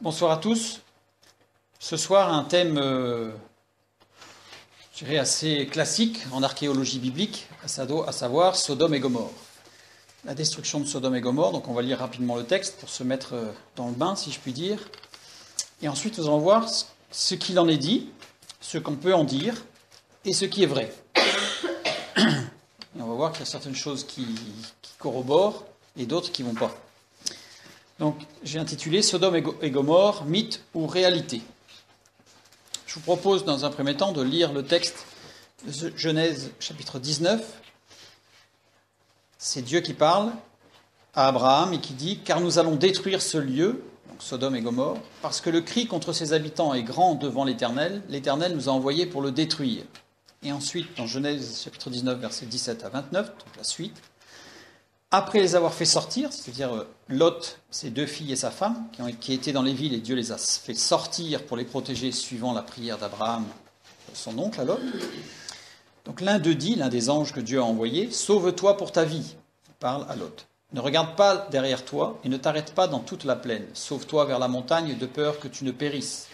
Bonsoir à tous. Ce soir, un thème, je dirais, assez classique en archéologie biblique, à savoir Sodome et Gomorrhe. La destruction de Sodome et Gomorrhe, donc on va lire rapidement le texte pour se mettre dans le bain, si je puis dire. Et ensuite, nous allons voir ce qu'il en est dit, ce qu'on peut en dire, et ce qui est vrai. Et on va voir qu'il y a certaines choses qui corroborent et d'autres qui ne vont pas. Donc, j'ai intitulé Sodome et Gomorrhe, mythe ou réalité. Je vous propose dans un premier temps de lire le texte de Genèse chapitre 19. C'est Dieu qui parle à Abraham et qui dit « Car nous allons détruire ce lieu, donc Sodome et Gomorrhe, parce que le cri contre ses habitants est grand devant l'Éternel. L'Éternel nous a envoyés pour le détruire. » Et ensuite, dans Genèse chapitre 19, versets 17 à 29, donc la suite, après les avoir fait sortir, c'est-à-dire Lot, ses deux filles et sa femme, qui étaient dans les villes, et Dieu les a fait sortir pour les protéger suivant la prière d'Abraham, son oncle à Lot. Donc l'un d'eux dit, l'un des anges que Dieu a envoyés, « Sauve-toi pour ta vie », il parle à Lot. « Ne regarde pas derrière toi et ne t'arrête pas dans toute la plaine. Sauve-toi vers la montagne de peur que tu ne périsses. »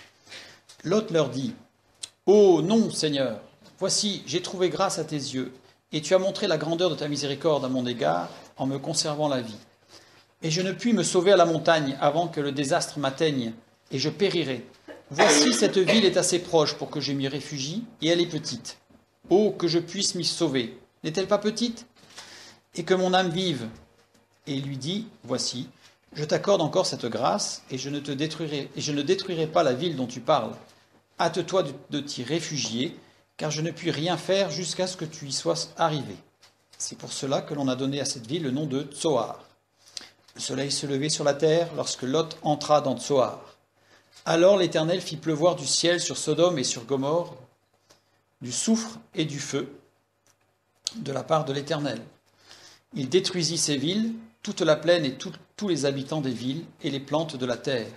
Lot leur dit, « Oh non, Seigneur, voici, j'ai trouvé grâce à tes yeux, et tu as montré la grandeur de ta miséricorde à mon égard, en me conservant la vie. Et je ne puis me sauver à la montagne avant que le désastre m'atteigne, et je périrai. Voici, cette ville est assez proche pour que je m'y réfugie, et elle est petite. Oh, que je puisse m'y sauver. N'est-elle pas petite? Et que mon âme vive. Et il lui dit, voici, je t'accorde encore cette grâce, et je ne détruirai pas la ville dont tu parles. Hâte-toi de t'y réfugier, car je ne puis rien faire jusqu'à ce que tu y sois arrivé. C'est pour cela que l'on a donné à cette ville le nom de Tsoar. Le soleil se levait sur la terre lorsque Lot entra dans Tsoar. Alors l'Éternel fit pleuvoir du ciel sur Sodome et sur Gomorrhe du soufre et du feu de la part de l'Éternel. Il détruisit ces villes, toute la plaine et tous les habitants des villes et les plantes de la terre.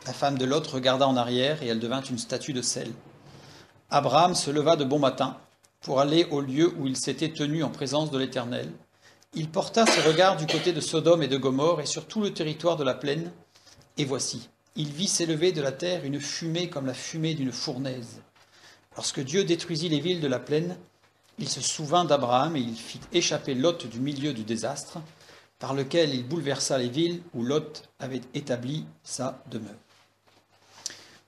La femme de Lot regarda en arrière et elle devint une statue de sel. Abraham se leva de bon matin pour aller au lieu où il s'était tenu en présence de l'Éternel. Il porta ses regards du côté de Sodome et de Gomorrhe et sur tout le territoire de la plaine. Et voici, il vit s'élever de la terre une fumée comme la fumée d'une fournaise. Lorsque Dieu détruisit les villes de la plaine, il se souvint d'Abraham et il fit échapper Lot du milieu du désastre, par lequel il bouleversa les villes où Lot avait établi sa demeure.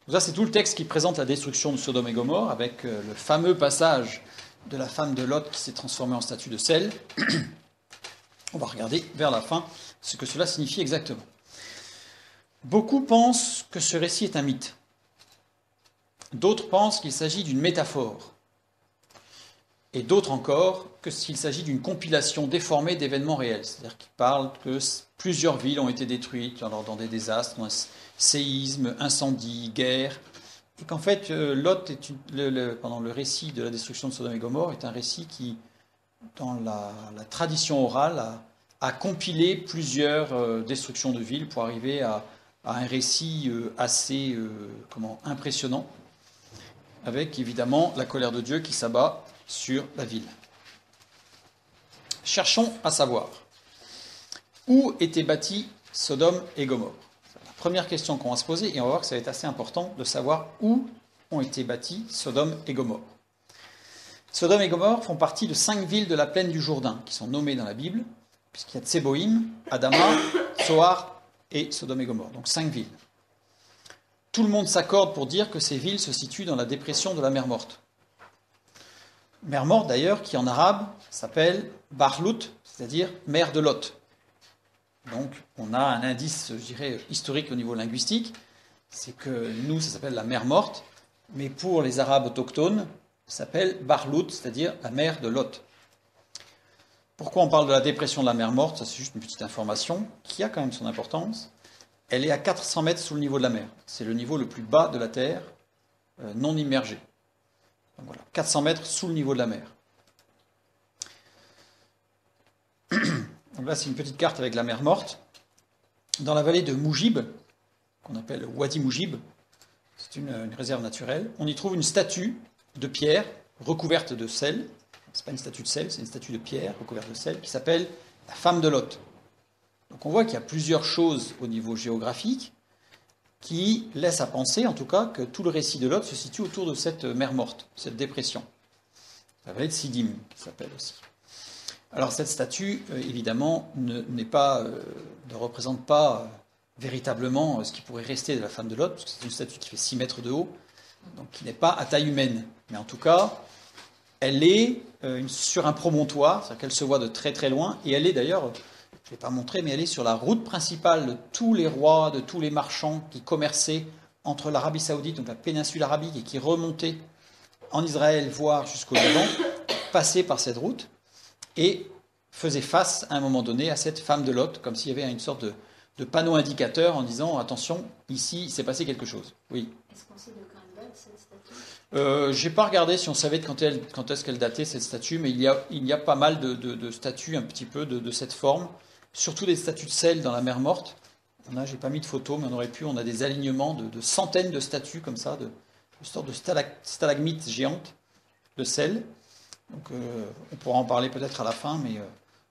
Donc ça, c'est tout le texte qui présente la destruction de Sodome et Gomorrhe, avec le fameux passage de la femme de Lot qui s'est transformée en statue de sel. On va regarder vers la fin ce que cela signifie exactement. Beaucoup pensent que ce récit est un mythe. D'autres pensent qu'il s'agit d'une métaphore. Et d'autres encore qu'il s'agit d'une compilation déformée d'événements réels. C'est-à-dire qu'ils parlent que plusieurs villes ont été détruites dans des désastres, séismes, incendies, guerres. Et qu'en fait, Lot, pendant le récit de la destruction de Sodome et Gomorrhe, est un récit qui, dans la tradition orale, a compilé plusieurs destructions de villes pour arriver à un récit assez impressionnant, avec évidemment la colère de Dieu qui s'abat sur la ville. Cherchons à savoir où étaient bâtis Sodome et Gomorrhe. Première question qu'on va se poser, et on va voir que ça va être assez important de savoir où ont été bâtis Sodome et Gomorrhe. Sodome et Gomorrhe font partie de 5 villes de la plaine du Jourdain, qui sont nommées dans la Bible, puisqu'il y a Tseboïm, Adama, Tsoar et Sodome et Gomorrhe, donc 5 villes. Tout le monde s'accorde pour dire que ces villes se situent dans la dépression de la mer Morte. Mer Morte d'ailleurs, qui en arabe s'appelle Barlout, c'est-à-dire mer de Lot. Donc, on a un indice, je dirais, historique au niveau linguistique, c'est que nous, ça s'appelle la mer Morte, mais pour les Arabes autochtones, ça s'appelle Barlout, c'est-à-dire la mer de Lot. Pourquoi on parle de la dépression de la mer Morte? Ça, c'est juste une petite information qui a quand même son importance. Elle est à 400 mètres sous le niveau de la mer. C'est le niveau le plus bas de la Terre, non immergé. Donc voilà, 400 mètres sous le niveau de la mer. Donc là, c'est une petite carte avec la mer Morte. Dans la vallée de Moujib, qu'on appelle Wadi Moujib, c'est une réserve naturelle, on y trouve une statue de pierre recouverte de sel. Ce n'est pas une statue de sel, c'est une statue de pierre recouverte de sel qui s'appelle la femme de Lot. Donc on voit qu'il y a plusieurs choses au niveau géographique qui laisse à penser, en tout cas, que tout le récit de Lot se situe autour de cette mer morte, cette dépression. La vallée de Siddim, qui s'appelle aussi. Alors cette statue, évidemment, ne représente pas véritablement ce qui pourrait rester de la femme de Lot, parce que c'est une statue qui fait 6 mètres de haut, donc qui n'est pas à taille humaine. Mais en tout cas, elle est sur un promontoire, c'est-à-dire qu'elle se voit de très très loin, et elle est d'ailleurs, je ne l'ai pas montré, mais elle est sur la route principale de tous les rois, de tous les marchands qui commerçaient entre l'Arabie Saoudite, donc la péninsule arabique, et qui remontaient en Israël, voire jusqu'au Liban, passaient par cette route, et faisaient face à un moment donné à cette femme de Lot, comme s'il y avait une sorte de panneau indicateur en disant attention, ici il s'est passé quelque chose. Oui. Est-ce qu'on sait de quand elle date cette statue ? J'ai pas regardé si on savait quand est-ce qu'elle datait cette statue, mais il y a pas mal de statues un petit peu de cette forme, surtout des statues de sel dans la mer morte. J'ai pas mis de photos, mais on a des alignements de centaines de statues comme ça, de sortes de stalagmites géantes de sel. Donc on pourra en parler peut-être à la fin, mais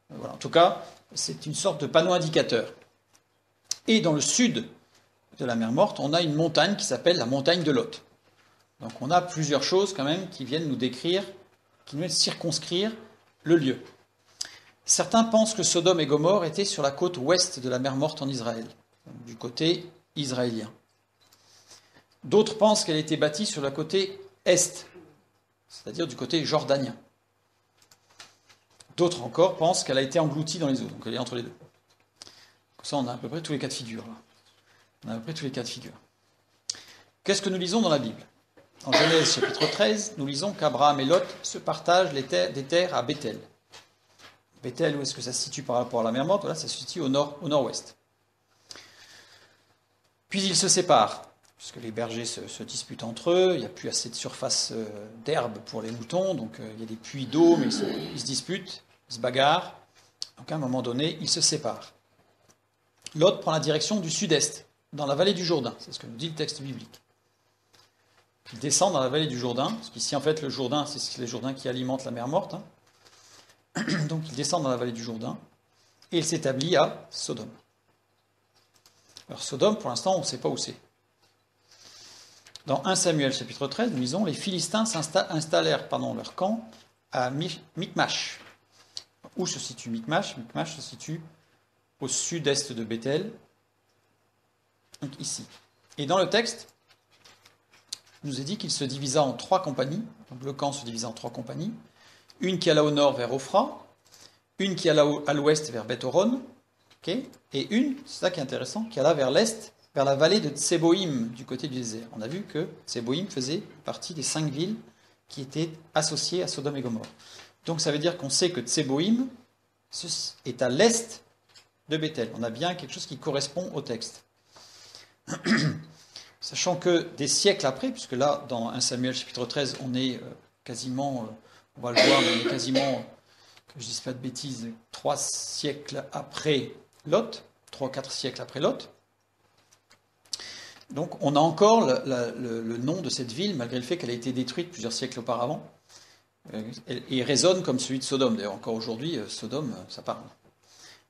voilà. En tout cas, c'est une sorte de panneau indicateur. Et dans le sud de la mer Morte, on a une montagne qui s'appelle la montagne de Lot. Donc on a plusieurs choses quand même qui viennent nous décrire, qui nous viennent circonscrire le lieu. Certains pensent que Sodome et Gomorrhe étaient sur la côte ouest de la mer Morte en Israël, du côté israélien. D'autres pensent qu'elle était bâtie sur la côté est, c'est-à-dire du côté jordanien. D'autres encore pensent qu'elle a été engloutie dans les eaux, donc elle est entre les deux. Comme ça, on a à peu près tous les cas de figure. Qu'est-ce que nous lisons dans la Bible ? En Genèse chapitre 13, nous lisons qu'Abraham et Lot se partagent des terres à Béthel. Béthel, où est-ce que ça se situe par rapport à la mer Morte ? Voilà, ça se situe au nord-ouest. Puis ils se séparent, puisque les bergers se disputent entre eux, il n'y a plus assez de surface d'herbe pour les moutons, donc il y a des puits d'eau, mais ils se disputent, ils se bagarrent. Donc à un moment donné, ils se séparent. Lot prend la direction du sud-est, dans la vallée du Jourdain, c'est ce que nous dit le texte biblique. Il descend dans la vallée du Jourdain, parce qu'ici en fait le Jourdain, c'est le Jourdain qui alimente la mer Morte. Donc il descend dans la vallée du Jourdain, et il s'établit à Sodome. Alors Sodome, pour l'instant, on ne sait pas où c'est. Dans 1 Samuel chapitre 13, nous lisons, les Philistins installèrent leur camp à Michmash. Où se situe Michmash ? Michmash se situe au sud-est de Béthel, donc ici. Et dans le texte, il nous est dit qu'il se divisa en 3 compagnies. Donc le camp se divisa en 3 compagnies. Une qui alla au nord vers Ophra, une qui alla à l'ouest vers Beth-Horon, et une, c'est ça qui est intéressant, qui alla vers l'est, vers la vallée de Tseboïm, du côté du désert. On a vu que Tseboïm faisait partie des 5 villes qui étaient associées à Sodome et Gomorrhe. Donc ça veut dire qu'on sait que Tseboïm est à l'est de Béthel. On a bien quelque chose qui correspond au texte. Sachant que des siècles après, puisque là, dans 1 Samuel chapitre 13, on est quasiment, on va le voir, mais on est quasiment, que je ne dise pas de bêtises, 3 siècles après Lot, 3-4 siècles après Lot. Donc on a encore le nom de cette ville, malgré le fait qu'elle a été détruite plusieurs siècles auparavant, et résonne comme celui de Sodome. D'ailleurs, encore aujourd'hui, Sodome, ça parle.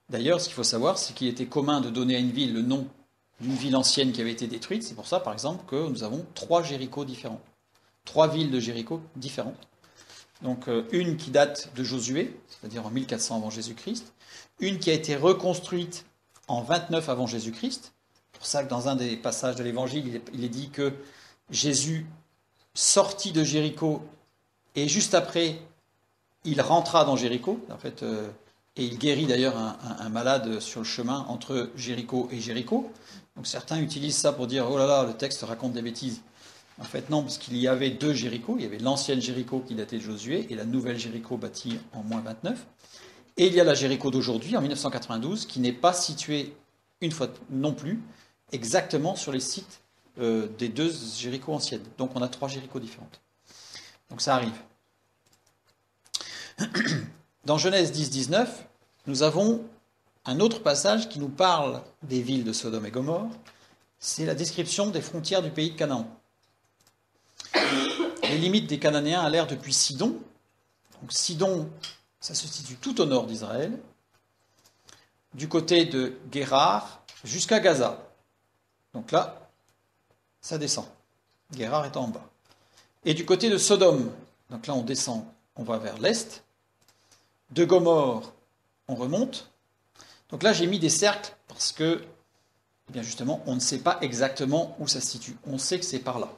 D'ailleurs, ce qu'il faut savoir, c'est qu'il était commun de donner à une ville le nom d'une ville ancienne qui avait été détruite. C'est pour ça, par exemple, que nous avons 3 Jéricho différents. 3 villes de Jéricho différentes. Donc, une qui date de Josué, c'est-à-dire en 1400 avant Jésus-Christ. Une qui a été reconstruite en 29 avant Jésus-Christ. C'est pour ça que dans un des passages de l'Évangile, il est dit que Jésus sortit de Jéricho et juste après, il rentra dans Jéricho. En fait, et il guérit d'ailleurs un malade sur le chemin entre Jéricho et Jéricho. Donc certains utilisent ça pour dire « Oh là là, le texte raconte des bêtises ». En fait, non, parce qu'il y avait 2 Jéricho. Il y avait l'ancienne Jéricho qui datait de Josué et la nouvelle Jéricho bâtie en moins 29. Et il y a la Jéricho d'aujourd'hui, en 1992, qui n'est pas située, une fois non plus, exactement sur les sites des 2 Jéricho anciennes. Donc on a 3 Jéricho différentes. Donc ça arrive. Dans Genèse 10-19, nous avons un autre passage qui nous parle des villes de Sodome et Gomorrhe. C'est la description des frontières du pays de Canaan. Les limites des Cananéens allèrent depuis Sidon. Donc Sidon, ça se situe tout au nord d'Israël, du côté de Guérar jusqu'à Gaza. Donc là, ça descend. Guérar est en bas. Et du côté de Sodome, donc là on descend, on va vers l'est. De Gomorre, on remonte. Donc là j'ai mis des cercles parce que, eh bien justement, on ne sait pas exactement où ça se situe. On sait que c'est par là.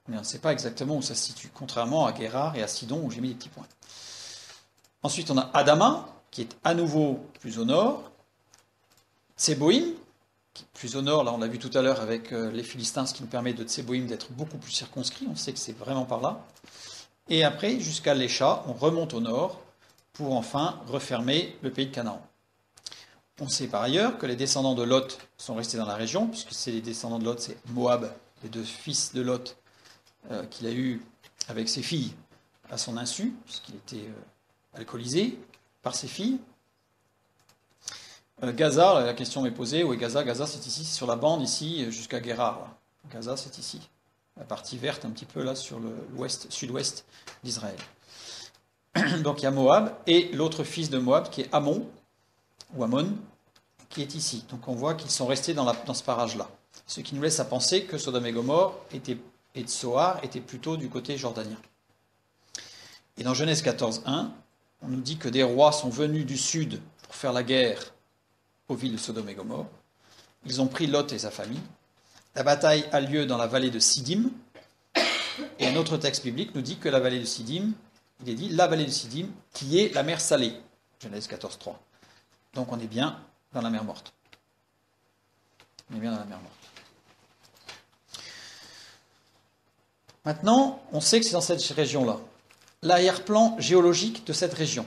Mais on ne sait pas exactement où ça se situe, contrairement à Guérar et à Sidon où j'ai mis des petits points. Ensuite on a Adama, qui est à nouveau plus au nord. Tseboïm, qui est plus au nord, là on l'a vu tout à l'heure avec les Philistins, ce qui nous permet de Tseboïm d'être beaucoup plus circonscrit, on sait que c'est vraiment par là. Et après, jusqu'à l'Écha, on remonte au nord pour enfin refermer le pays de Canaan. On sait par ailleurs que les descendants de Lot sont restés dans la région, puisque c'est les descendants de Lot, c'est Moab, les deux fils de Lot qu'il a eu avec ses filles à son insu, puisqu'il était alcoolisé par ses filles. Gaza, la question m'est posée, où est Gaza? Gaza c'est ici, c'est sur la bande ici, jusqu'à Guérar. Là. Gaza c'est ici, la partie verte un petit peu là sur l'ouest, sud-ouest d'Israël. Donc il y a Moab, et l'autre fils de Moab qui est Ammon, ou Ammon, qui est ici. Donc on voit qu'ils sont restés dans ce parage-là. Ce qui nous laisse à penser que Sodome et Gomorre et Tsoar étaient plutôt du côté jordanien. Et dans Genèse 14.1, on nous dit que des rois sont venus du sud pour faire la guerre aux villes de Sodome et Gomorre. Ils ont pris Lot et sa famille. La bataille a lieu dans la vallée de Siddim. Et un autre texte biblique nous dit que la vallée de Siddim, il est dit la vallée de Siddim, qui est la mer Salée. Genèse 14.3. Donc on est bien dans la mer Morte. On est bien dans la mer Morte. Maintenant, on sait que c'est dans cette région-là. L'arrière-plan géologique de cette région.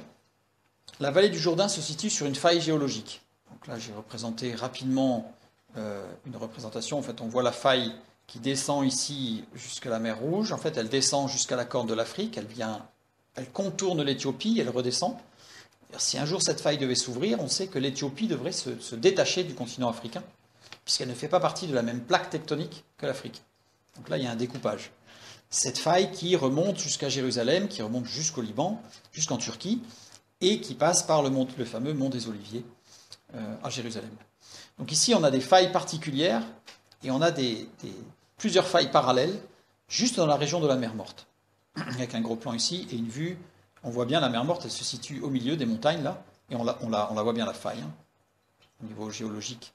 La vallée du Jourdain se situe sur une faille géologique. Donc là, j'ai représenté rapidement une représentation. En fait, on voit la faille qui descend ici jusqu'à la mer Rouge. En fait, elle descend jusqu'à la Corne de l'Afrique. Elle contourne l'Éthiopie, elle redescend. Si un jour cette faille devait s'ouvrir, on sait que l'Éthiopie devrait se détacher du continent africain, puisqu'elle ne fait pas partie de la même plaque tectonique que l'Afrique. Donc là, il y a un découpage. Cette faille qui remonte jusqu'à Jérusalem, qui remonte jusqu'au Liban, jusqu'en Turquie, et qui passe par le fameux mont des Oliviers à Jérusalem. Donc ici, on a des failles particulières, et on a plusieurs failles parallèles, juste dans la région de la mer Morte. Avec un gros plan ici, et une vue, on voit bien la mer Morte, elle se situe au milieu des montagnes, là, et on la voit bien la faille, au niveau géologique.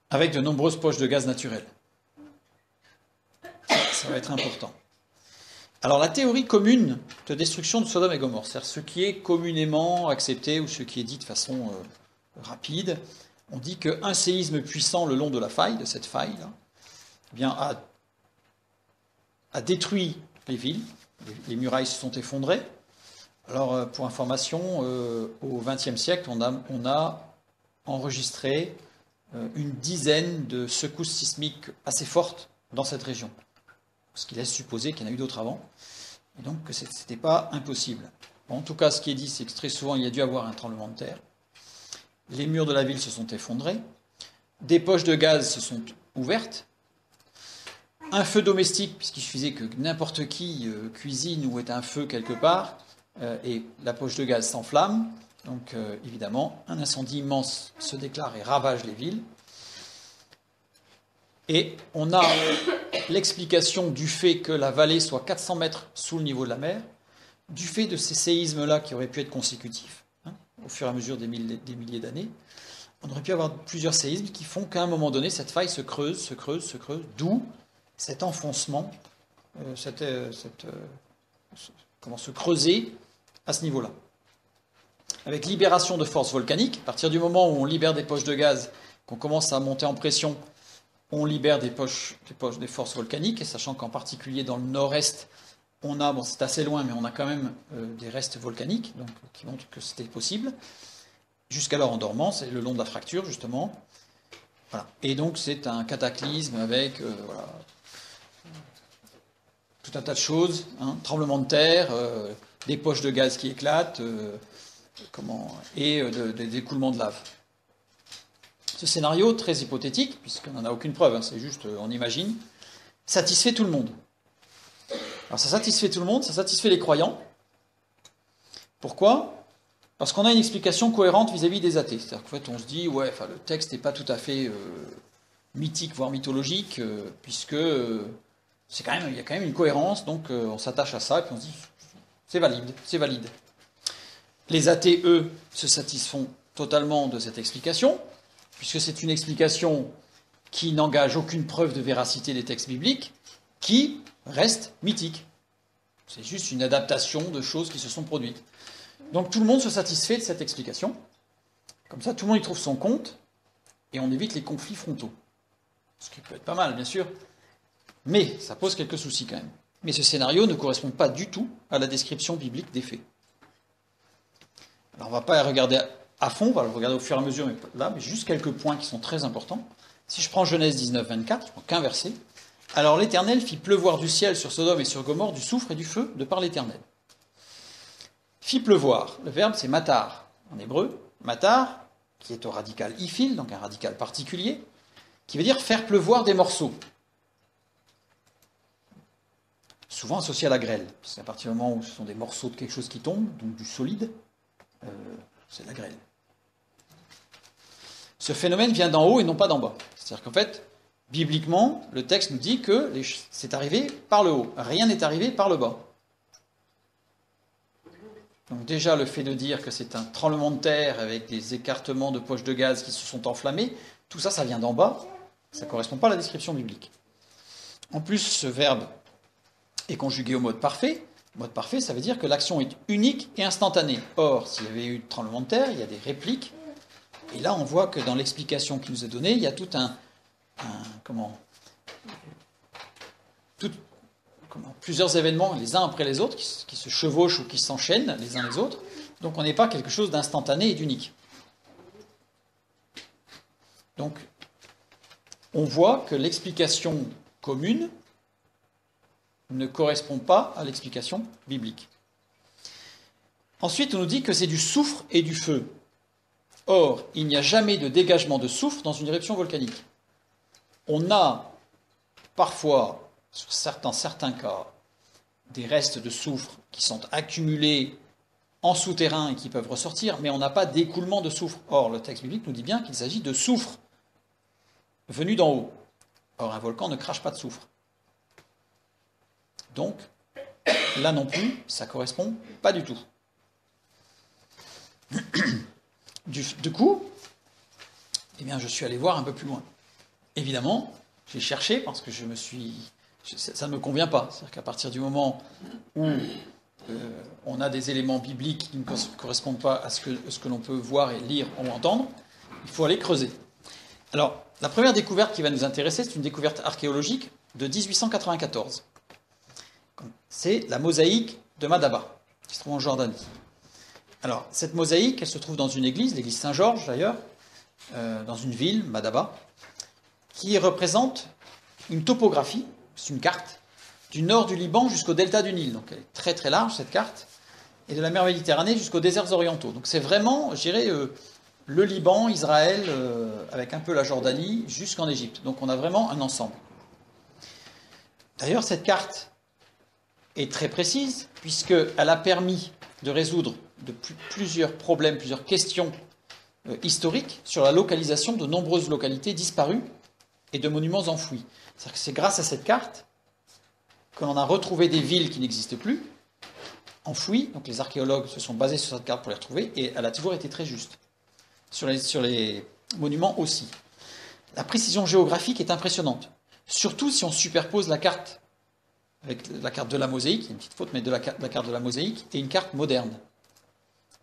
Avec de nombreuses poches de gaz naturel. Ça va être important. Alors la théorie commune de destruction de Sodome et Gomorre, c'est-à-dire ce qui est communément accepté ou ce qui est dit de façon rapide, on dit qu'un séisme puissant le long de la faille, de cette faille, là, eh bien, a détruit les villes, les murailles se sont effondrées. Alors pour information, au XXe siècle, on a enregistré une dizaine de secousses sismiques assez fortes dans cette région. Ce qui laisse supposer qu'il y en a eu d'autres avant, et donc que ce n'était pas impossible. Bon, en tout cas, ce qui est dit, c'est que très souvent, il y a dû avoir un tremblement de terre. Les murs de la ville se sont effondrés, des poches de gaz se sont ouvertes, un feu domestique, puisqu'il suffisait que n'importe qui cuisine ou ait un feu quelque part, et la poche de gaz s'enflamme. Donc évidemment, un incendie immense se déclare et ravage les villes. Et on a l'explication du fait que la vallée soit 400 mètres sous le niveau de la mer, du fait de ces séismes-là qui auraient pu être consécutifs, au fur et à mesure des milliers d'années. On aurait pu avoir plusieurs séismes qui font qu'à un moment donné, cette faille se creuse, d'où cet enfoncement, comment se creuser à ce niveau-là. Avec libération de forces volcaniques, à partir du moment où on libère des poches de gaz, qu'on commence à monter en pression, on libère des forces volcaniques, et sachant qu'en particulier dans le nord-est, on a, bon c'est assez loin, mais on a quand même des restes volcaniques, donc, qui montrent que c'était possible. Jusqu'alors en dormance, c'est le long de la fracture, justement. Voilà. Et donc c'est un cataclysme avec tout un tas de choses, tremblement de terre, des poches de gaz qui éclatent, et des écoulements de lave. Ce scénario, très hypothétique, puisqu'on n'en a aucune preuve, c'est juste, on imagine, satisfait tout le monde. Alors ça satisfait tout le monde, ça satisfait les croyants. Pourquoi ? Parce qu'on a une explication cohérente vis-à-vis des athées. C'est-à-dire qu'en fait, on se dit, ouais, enfin, le texte n'est pas tout à fait mythique, voire mythologique, puisque il y a quand même une cohérence, donc on s'attache à ça, et puis on se dit, c'est valide, c'est valide. Les athées, eux, se satisfont totalement de cette explication, puisque c'est une explication qui n'engage aucune preuve de véracité des textes bibliques, qui reste mythique. C'est juste une adaptation de choses qui se sont produites. Donc tout le monde se satisfait de cette explication. Comme ça, tout le monde y trouve son compte, et on évite les conflits frontaux. Ce qui peut être pas mal, bien sûr, mais ça pose quelques soucis quand même. Mais ce scénario ne correspond pas du tout à la description biblique des faits. Alors on ne va pas regarder à fond, on va le regarder au fur et à mesure, mais juste quelques points qui sont très importants. Si je prends Genèse 19, 24, je prends qu'un verset. Alors l'Éternel fit pleuvoir du ciel sur Sodome et sur Gomorrhe du soufre et du feu de par l'Éternel. Fit pleuvoir, le verbe c'est matar en hébreu. Matar, qui est au radical ifil, donc un radical particulier, qui veut dire faire pleuvoir des morceaux. Souvent associé à la grêle, parce qu'à partir du moment où ce sont des morceaux de quelque chose qui tombe, donc du solide, c'est la grêle. Ce phénomène vient d'en haut et non pas d'en bas. C'est-à-dire qu'en fait, bibliquement, le texte nous dit que c'est arrivé par le haut. Rien n'est arrivé par le bas. Donc déjà, le fait de dire que c'est un tremblement de terre avec des écartements de poches de gaz qui se sont enflammés, tout ça, ça vient d'en bas. Ça ne correspond pas à la description biblique. En plus, ce verbe est conjugué au mode parfait. Mode parfait, ça veut dire que l'action est unique et instantanée. Or, s'il y avait eu tremblement de terre, il y a des répliques. Et là, on voit que dans l'explication qui nous est donnée, il y a tout plusieurs événements les uns après les autres qui se chevauchent ou qui s'enchaînent les uns les autres. Donc on n'est pas quelque chose d'instantané et d'unique. Donc on voit que l'explication commune ne correspond pas à l'explication biblique. Ensuite, on nous dit que c'est du soufre et du feu. Or, il n'y a jamais de dégagement de soufre dans une éruption volcanique. On a parfois, sur certains cas, des restes de soufre qui sont accumulés en souterrain et qui peuvent ressortir, mais on n'a pas d'écoulement de soufre. Or, le texte biblique nous dit bien qu'il s'agit de soufre venu d'en haut. Or, un volcan ne crache pas de soufre. Donc, là non plus, ça ne correspond pas du tout. Du coup, eh bien, je suis allé voir un peu plus loin. Évidemment, j'ai cherché parce que ça ne me convient pas. C'est-à-dire qu'à partir du moment où on a des éléments bibliques qui ne correspondent pas à ce que l'on peut voir et lire ou entendre, il faut aller creuser. Alors, la première découverte qui va nous intéresser, c'est une découverte archéologique de 1894. C'est la mosaïque de Madaba, qui se trouve en Jordanie. Alors, cette mosaïque, elle se trouve dans une église, l'église Saint-Georges d'ailleurs, dans une ville, Madaba, qui représente une topographie, c'est une carte, du nord du Liban jusqu'au delta du Nil. Donc elle est très très large cette carte, et de la mer Méditerranée jusqu'aux déserts orientaux. Donc c'est vraiment, je dirais, le Liban, Israël, avec un peu la Jordanie, jusqu'en Égypte. Donc on a vraiment un ensemble. D'ailleurs, cette carte est très précise, puisqu'elle a permis de résoudre plusieurs problèmes, plusieurs questions historiques sur la localisation de nombreuses localités disparues et de monuments enfouis. C'est-à-dire que c'est grâce à cette carte que l'on a retrouvé des villes qui n'existent plus, enfouies. Donc les archéologues se sont basés sur cette carte pour les retrouver, et elle a toujours été très juste. Sur les monuments aussi. La précision géographique est impressionnante. Surtout si on superpose la carte avec la carte de la mosaïque, il y a une petite faute, mais de la carte de la mosaïque, et une carte moderne.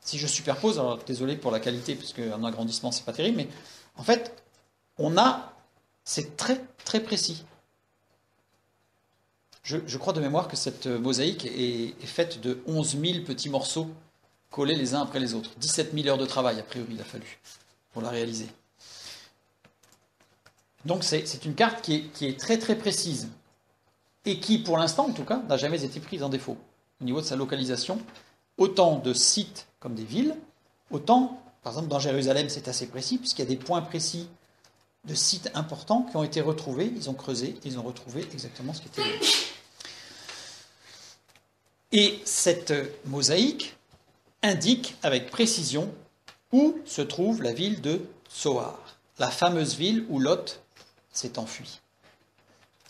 Si je superpose, alors désolé pour la qualité, parce qu'en agrandissement c'est pas terrible, mais en fait, c'est très très précis. Je crois de mémoire que cette mosaïque est faite de 11 000 petits morceaux collés les uns après les autres. 17 000 heures de travail, a priori, il a fallu pour la réaliser. Donc c'est une carte qui est très très précise, et qui, pour l'instant en tout cas, n'a jamais été prise en défaut au niveau de sa localisation, autant de sites comme des villes, autant, par exemple dans Jérusalem c'est assez précis, puisqu'il y a des points précis de sites importants qui ont été retrouvés, ils ont creusé, ils ont retrouvé exactement ce qui était là. Et cette mosaïque indique avec précision où se trouve la ville de Tsoar, la fameuse ville où Lot s'est enfui.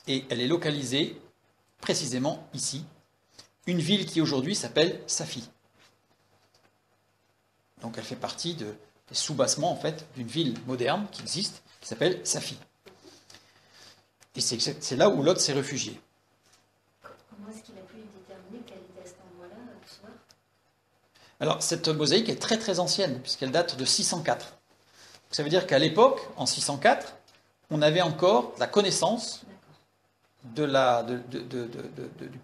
Et elle est localisée précisément ici, une ville qui aujourd'hui s'appelle Saphi. Donc elle fait partie des sous-bassements en fait d'une ville moderne qui existe, qui s'appelle Saphi. Et c'est là où Lot s'est réfugié. Comment est-ce qu'il a pu déterminer qu'elle était à cet endroit-là, Tsoar ? Alors cette mosaïque est très très ancienne, puisqu'elle date de 604. Donc, ça veut dire qu'à l'époque, en 604, on avait encore la connaissance du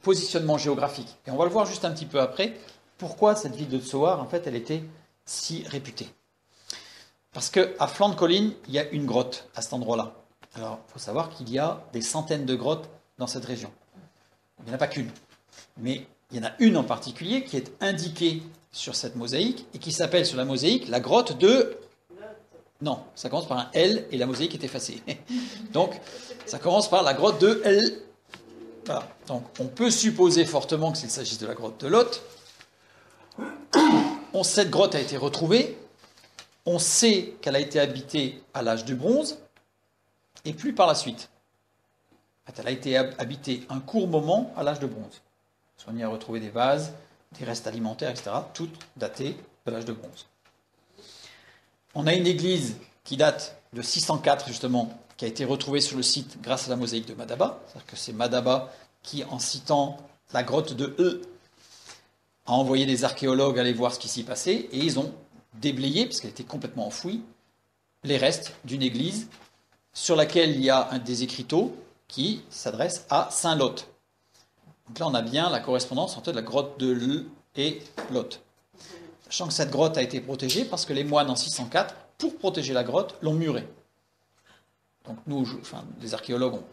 positionnement géographique. Et on va le voir juste un petit peu après, pourquoi cette ville de Tsoar, en fait, elle était si réputée. Parce qu'à flanc de colline, il y a une grotte à cet endroit-là. Alors, il faut savoir qu'il y a des centaines de grottes dans cette région. Il n'y en a pas qu'une. Mais il y en a une en particulier qui est indiquée sur cette mosaïque et qui s'appelle sur la mosaïque la grotte de... Non, ça commence par un L et la mosaïque est effacée. Donc, ça commence par la grotte de L. Voilà. Donc, on peut supposer fortement qu'il s'agisse de la grotte de Lot. Cette grotte a été retrouvée. On sait qu'elle a été habitée à l'âge du bronze et plus par la suite. Elle a été habitée un court moment à l'âge de bronze. On y a retrouvé des vases, des restes alimentaires, etc., toutes datées de l'âge de bronze. On a une église qui date de 604, justement, qui a été retrouvée sur le site grâce à la mosaïque de Madaba. C'est-à-dire que c'est Madaba qui, en citant la grotte de E, a envoyé des archéologues aller voir ce qui s'y passait, et ils ont déblayé, puisqu'elle était complètement enfouie, les restes d'une église sur laquelle il y a des écriteaux qui s'adressent à Saint Lot. Donc là, on a bien la correspondance entre la grotte de L et Lot. Sachant que cette grotte a été protégée parce que les moines en 604, pour protéger la grotte, l'ont murée. Donc nous, les archéologues ont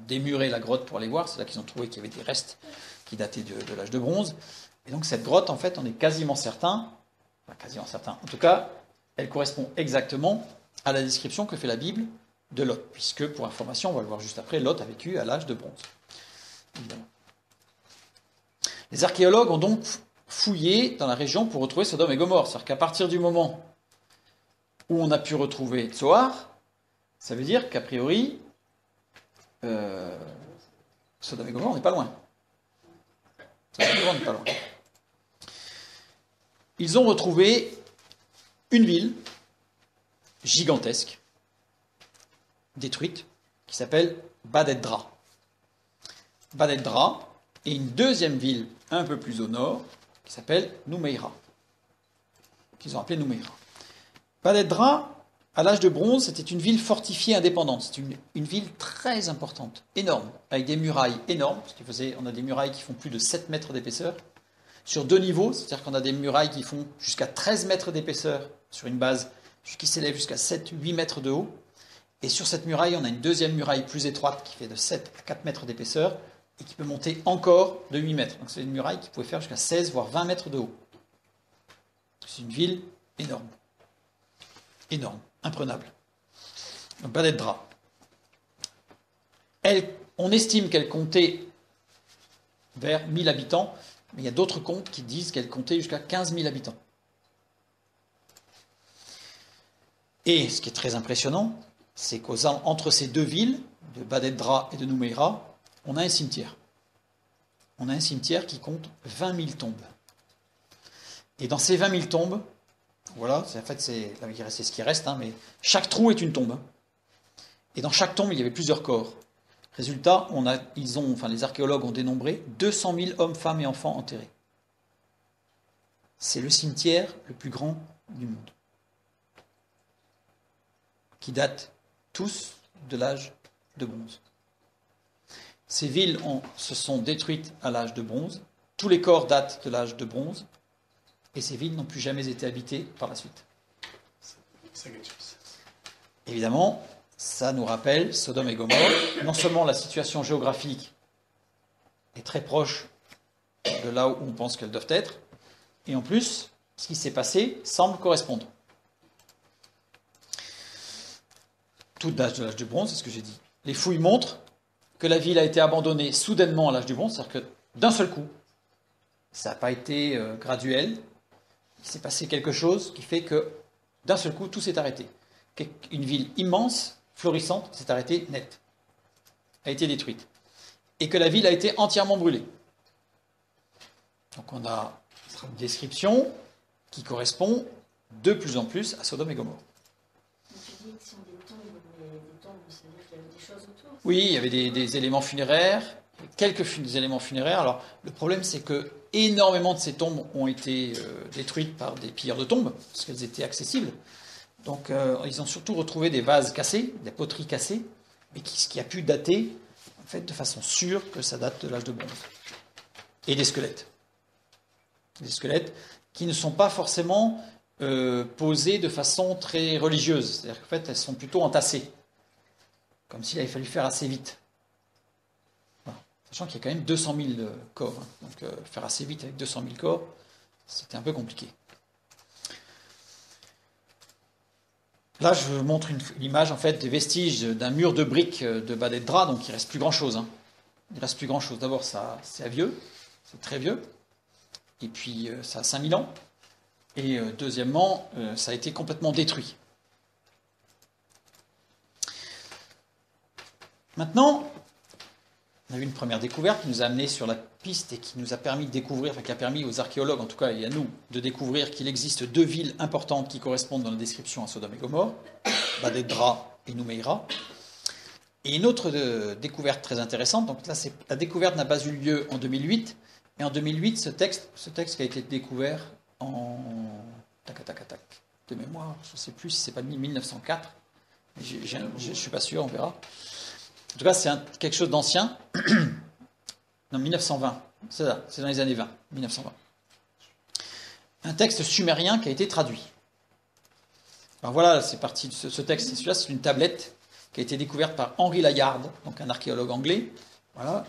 démuré la grotte pour aller voir. C'est là qu'ils ont trouvé qu'il y avait des restes qui dataient de l'âge de bronze. Et donc cette grotte, en fait, on est quasiment certain, en tout cas, elle correspond exactement à la description que fait la Bible de Lot. Puisque, pour information, on va le voir juste après, Lot a vécu à l'âge de bronze. Évidemment. Les archéologues ont donc fouillé dans la région pour retrouver Sodome et Gomorrhe. C'est-à-dire qu'à partir du moment où on a pu retrouver Tsoar, ça veut dire qu'a priori, Sodome et Gomorrhe, on n'est pas loin. Sodome et Gomorrhe, on n'est pas loin. Ils ont retrouvé une ville gigantesque, détruite, qui s'appelle Bad-Edra. Bad-Edra, et une deuxième ville un peu plus au nord qui s'appelle Noumeira, qu'ils ont appelée Noumeira. Bad-Edra, à l'âge de bronze, c'était une ville fortifiée indépendante. C'est une ville très importante, énorme, avec des murailles énormes, parce on a des murailles qui font plus de 7 mètres d'épaisseur, sur 2 niveaux, c'est-à-dire qu'on a des murailles qui font jusqu'à 13 mètres d'épaisseur sur une base qui s'élève jusqu'à 7-8 mètres de haut. Et sur cette muraille, on a une deuxième muraille plus étroite qui fait de 7 à 4 mètres d'épaisseur, et qui peut monter encore de 8 mètres. Donc c'est une muraille qui pouvait faire jusqu'à 16 voire 20 mètres de haut. C'est une ville énorme. Énorme, imprenable. Donc Bad-Edra. On estime qu'elle comptait vers 1000 habitants, mais il y a d'autres comptes qui disent qu'elle comptait jusqu'à 15 000 habitants. Et ce qui est très impressionnant, c'est qu'entre ces deux villes, de Bad-Edra et de Noumeira, on a un cimetière. On a un cimetière qui compte 20 000 tombes. Et dans ces 20 000 tombes, voilà, c'est ce qui reste, mais chaque trou est une tombe. Et dans chaque tombe, il y avait plusieurs corps. Résultat, les archéologues ont dénombré 200 000 hommes, femmes et enfants enterrés. C'est le cimetière le plus grand du monde, qui date tous de l'âge de bronze. Ces villes se sont détruites à l'âge de bronze, tous les corps datent de l'âge de bronze, et ces villes n'ont plus jamais été habitées par la suite. Évidemment, ça nous rappelle Sodome et Gomorrhe. Non seulement la situation géographique est très proche de là où on pense qu'elles doivent être, et en plus, ce qui s'est passé semble correspondre. Tout date de l'âge du bronze, c'est ce que j'ai dit. Les fouilles montrent que la ville a été abandonnée soudainement à l'âge du bronze, c'est-à-dire que d'un seul coup, ça n'a pas été graduel, il s'est passé quelque chose qui fait que d'un seul coup, tout s'est arrêté. Une ville immense, florissante, s'est arrêtée net, a été détruite. Et que la ville a été entièrement brûlée. Donc on a une description qui correspond de plus en plus à Sodome et Gomorrhe. Tu dis que ce sont des tombes, mais des tombes, ça veut dire qu'il y avait des choses autour. Oui, il y avait des éléments funéraires, quelques éléments funéraires. Alors le problème, c'est que énormément de ces tombes ont été détruites par des pilleurs de tombes, parce qu'elles étaient accessibles. Donc ils ont surtout retrouvé des vases cassés, des poteries cassées, mais ce qui a pu dater, en fait, de façon sûre que ça date de l'âge de bronze. Et des squelettes. Des squelettes qui ne sont pas forcément posés de façon très religieuse. C'est-à-dire qu'en fait, elles sont plutôt entassées. Comme s'il avait fallu faire assez vite. Voilà. Sachant qu'il y a quand même 200 000 corps. Hein. Donc faire assez vite avec 200 000 corps, c'était un peu compliqué. Là, je vous montre une image en fait des vestiges d'un mur de briques de Bad Edra, donc il ne reste plus grand-chose. Hein. Il ne reste plus grand-chose. D'abord, c'est vieux, c'est très vieux. Et puis, ça a 5000 ans. Et deuxièmement, ça a été complètement détruit. Maintenant, on a eu une première découverte qui nous a amené sur la piste et qui nous a permis de découvrir, enfin qui a permis aux archéologues, en tout cas et à nous, de découvrir qu'il existe 2 villes importantes qui correspondent dans la description à Sodome et Gomorrhe, Bad Edra et Nouméira. Et une autre découverte très intéressante, donc là, la découverte n'a pas eu lieu en 2008, mais en 2008, ce texte qui a été découvert en de mémoire, je ne sais plus si c'est pas 1904, je ne suis pas sûr, on verra. En tout cas, c'est quelque chose d'ancien. Non, 1920, c'est ça, c'est dans les années 20, 1920. Un texte sumérien qui a été traduit. Alors voilà, c'est parti de ce texte, celui-là, c'est une tablette qui a été découverte par Henry Layard, donc un archéologue anglais. Voilà.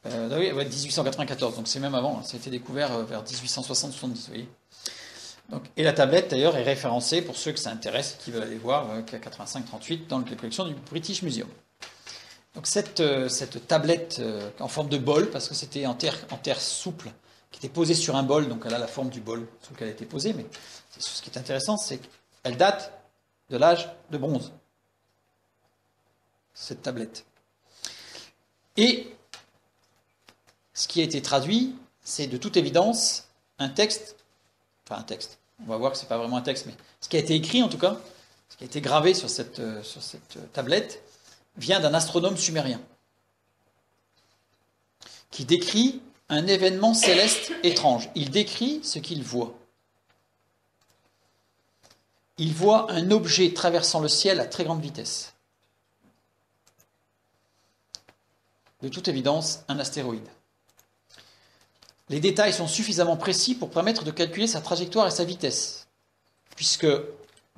Oui, 1894, donc c'est même avant, ça a été découvert vers 1860-70, vous voyez. Donc, et la tablette, d'ailleurs, est référencée, pour ceux que ça intéresse, qui veulent aller voir, qui a 85-38, dans la collection du British Museum. Donc cette tablette en forme de bol, parce que c'était en terre souple, qui était posée sur un bol, donc elle a la forme du bol sur lequel elle a été posée, mais ce qui est intéressant, c'est qu'elle date de l'âge de bronze, cette tablette. Et ce qui a été traduit, c'est de toute évidence un texte, on va voir que ce n'est pas vraiment un texte, mais ce qui a été écrit en tout cas, ce qui a été gravé sur cette tablette, vient d'un astronome sumérien qui décrit un événement céleste étrange. Il décrit ce qu'il voit. Il voit un objet traversant le ciel à très grande vitesse. De toute évidence, un astéroïde. Les détails sont suffisamment précis pour permettre de calculer sa trajectoire et sa vitesse. Puisque,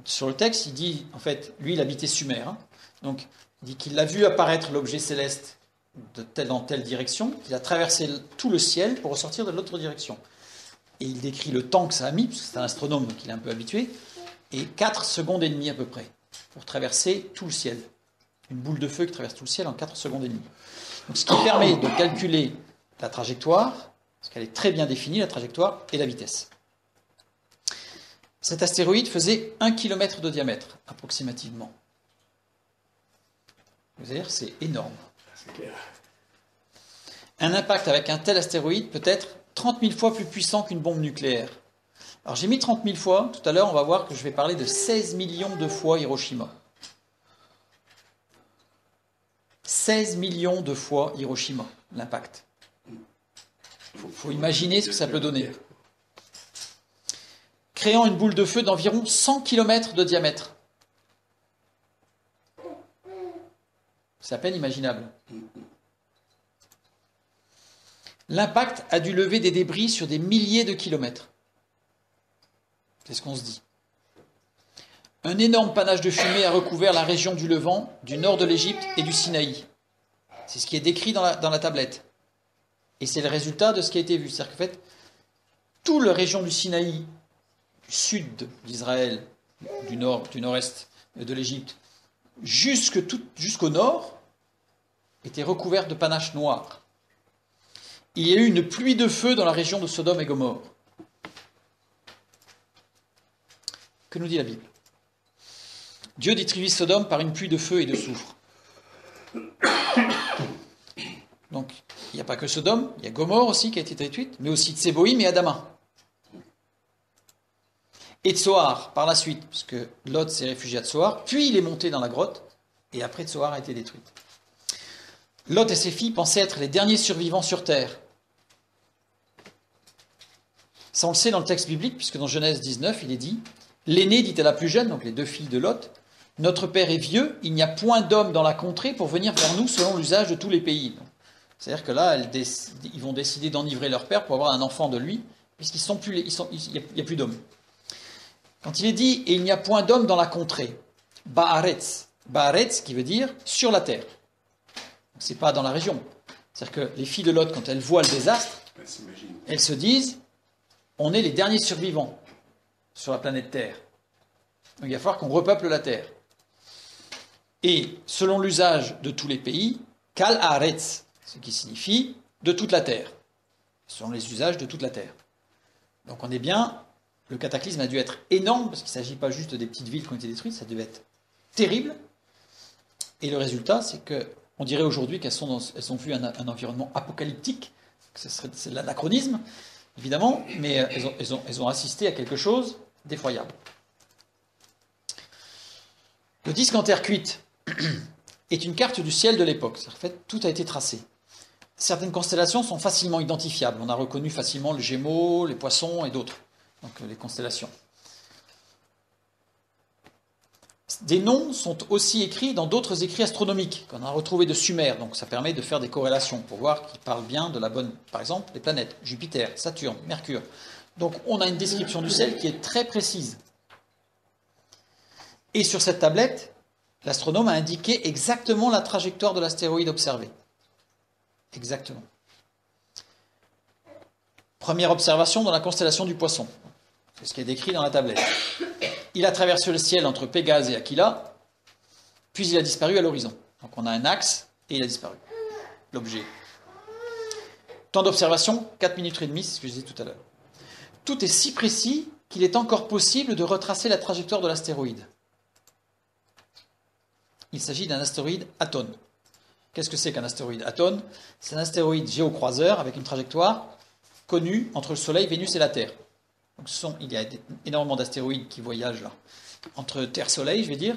sur le texte, il dit, en fait, lui, il habitait Sumer. Hein, donc, il dit qu'il a vu apparaître l'objet céleste dans telle direction, qu'il a traversé tout le ciel pour ressortir de l'autre direction. Et il décrit le temps que ça a mis, parce que c'est un astronome, donc il est un peu habitué, et 4 secondes et demie à peu près, pour traverser tout le ciel. Une boule de feu qui traverse tout le ciel en 4 secondes et demie. Donc, ce qui permet de calculer la trajectoire, parce qu'elle est très bien définie, la trajectoire et la vitesse. Cet astéroïde faisait 1 km de diamètre, approximativement. Vous allez dire, c'est énorme. C'est clair. Un impact avec un tel astéroïde peut être 30 000 fois plus puissant qu'une bombe nucléaire. Alors j'ai mis 30 000 fois, tout à l'heure on va voir que je vais parler de 16 millions de fois Hiroshima. 16 millions de fois Hiroshima, l'impact. Il faut imaginer ce que ça peut donner. Créant une boule de feu d'environ 100 km de diamètre. C'est à peine imaginable. L'impact a dû lever des débris sur des milliers de kilomètres. C'est ce qu'on se dit. Un énorme panache de fumée a recouvert la région du Levant, du nord de l'Égypte et du Sinaï. C'est ce qui est décrit dans la tablette. Et c'est le résultat de ce qui a été vu. C'est-à-dire qu'en fait, toute la région du Sinaï, du sud d'Israël, du nord-est de l'Égypte, jusqu'au nord, était recouverte de panache noir. Il y a eu une pluie de feu dans la région de Sodome et Gomorrhe. Que nous dit la Bible? Dieu détruit Sodome par une pluie de feu et de soufre. Donc, il n'y a pas que Sodome, il y a Gomorre aussi qui a été détruite, mais aussi Tséboïm et Adama. Et Tsoar, par la suite, parce que Lot s'est réfugié à Tsoar, puis il est monté dans la grotte, et après Tsoar a été détruite. Lot et ses filles pensaient être les derniers survivants sur terre. Ça, on le sait dans le texte biblique, puisque dans Genèse 19, il est dit, l'aînée dit à la plus jeune, donc les deux filles de Lot, notre père est vieux, il n'y a point d'homme dans la contrée pour venir vers nous selon l'usage de tous les pays. C'est-à-dire que là, ils vont décider d'enivrer leur père pour avoir un enfant de lui, puisqu'ils sont plus, il n'y a plus d'hommes. Quand il est dit, et il n'y a point d'homme dans la contrée, Baaretz, Baaretz qui veut dire sur la terre. C'est pas dans la région. C'est-à-dire que les filles de Lot, quand elles voient le désastre, elles se disent, on est les derniers survivants sur la planète Terre. Donc il va falloir qu'on repeuple la Terre. Et selon l'usage de tous les pays, Kal Haaretz, ce qui signifie de toute la Terre. Selon les usages de toute la Terre. Donc on est bien, le cataclysme a dû être énorme, parce qu'il ne s'agit pas juste des petites villes qui ont été détruites, ça devait être terrible. Et le résultat, c'est que on dirait aujourd'hui qu'elles ont vu un environnement apocalyptique, c'est l'anachronisme, évidemment, mais elles ont assisté à quelque chose d'effroyable. Le disque en terre cuite est une carte du ciel de l'époque. En fait, tout a été tracé. Certaines constellations sont facilement identifiables. On a reconnu facilement le Gémeaux, les Poissons et d'autres. Donc les constellations. Des noms sont aussi écrits dans d'autres écrits astronomiques qu'on a retrouvés de Sumer. Donc ça permet de faire des corrélations pour voir qu'ils parlent bien de la bonne, par exemple, les planètes, Jupiter, Saturne, Mercure. Donc on a une description du ciel qui est très précise. Et sur cette tablette, l'astronome a indiqué exactement la trajectoire de l'astéroïde observé. Exactement. Première observation dans la constellation du Poisson. C'est ce qui est décrit dans la tablette. Il a traversé le ciel entre Pégase et Aquila, puis il a disparu à l'horizon. Donc on a un axe et il a disparu, l'objet. Temps d'observation, 4 minutes et demie, c'est ce que je disais tout à l'heure. Tout est si précis qu'il est encore possible de retracer la trajectoire de l'astéroïde. Il s'agit d'un astéroïde Atone. Qu'est-ce que c'est qu'un astéroïde Atone? C'est un astéroïde géocroiseur avec une trajectoire connue entre le Soleil, Vénus et la Terre. Donc il y a énormément d'astéroïdes qui voyagent là, entre Terre-Soleil, je vais dire,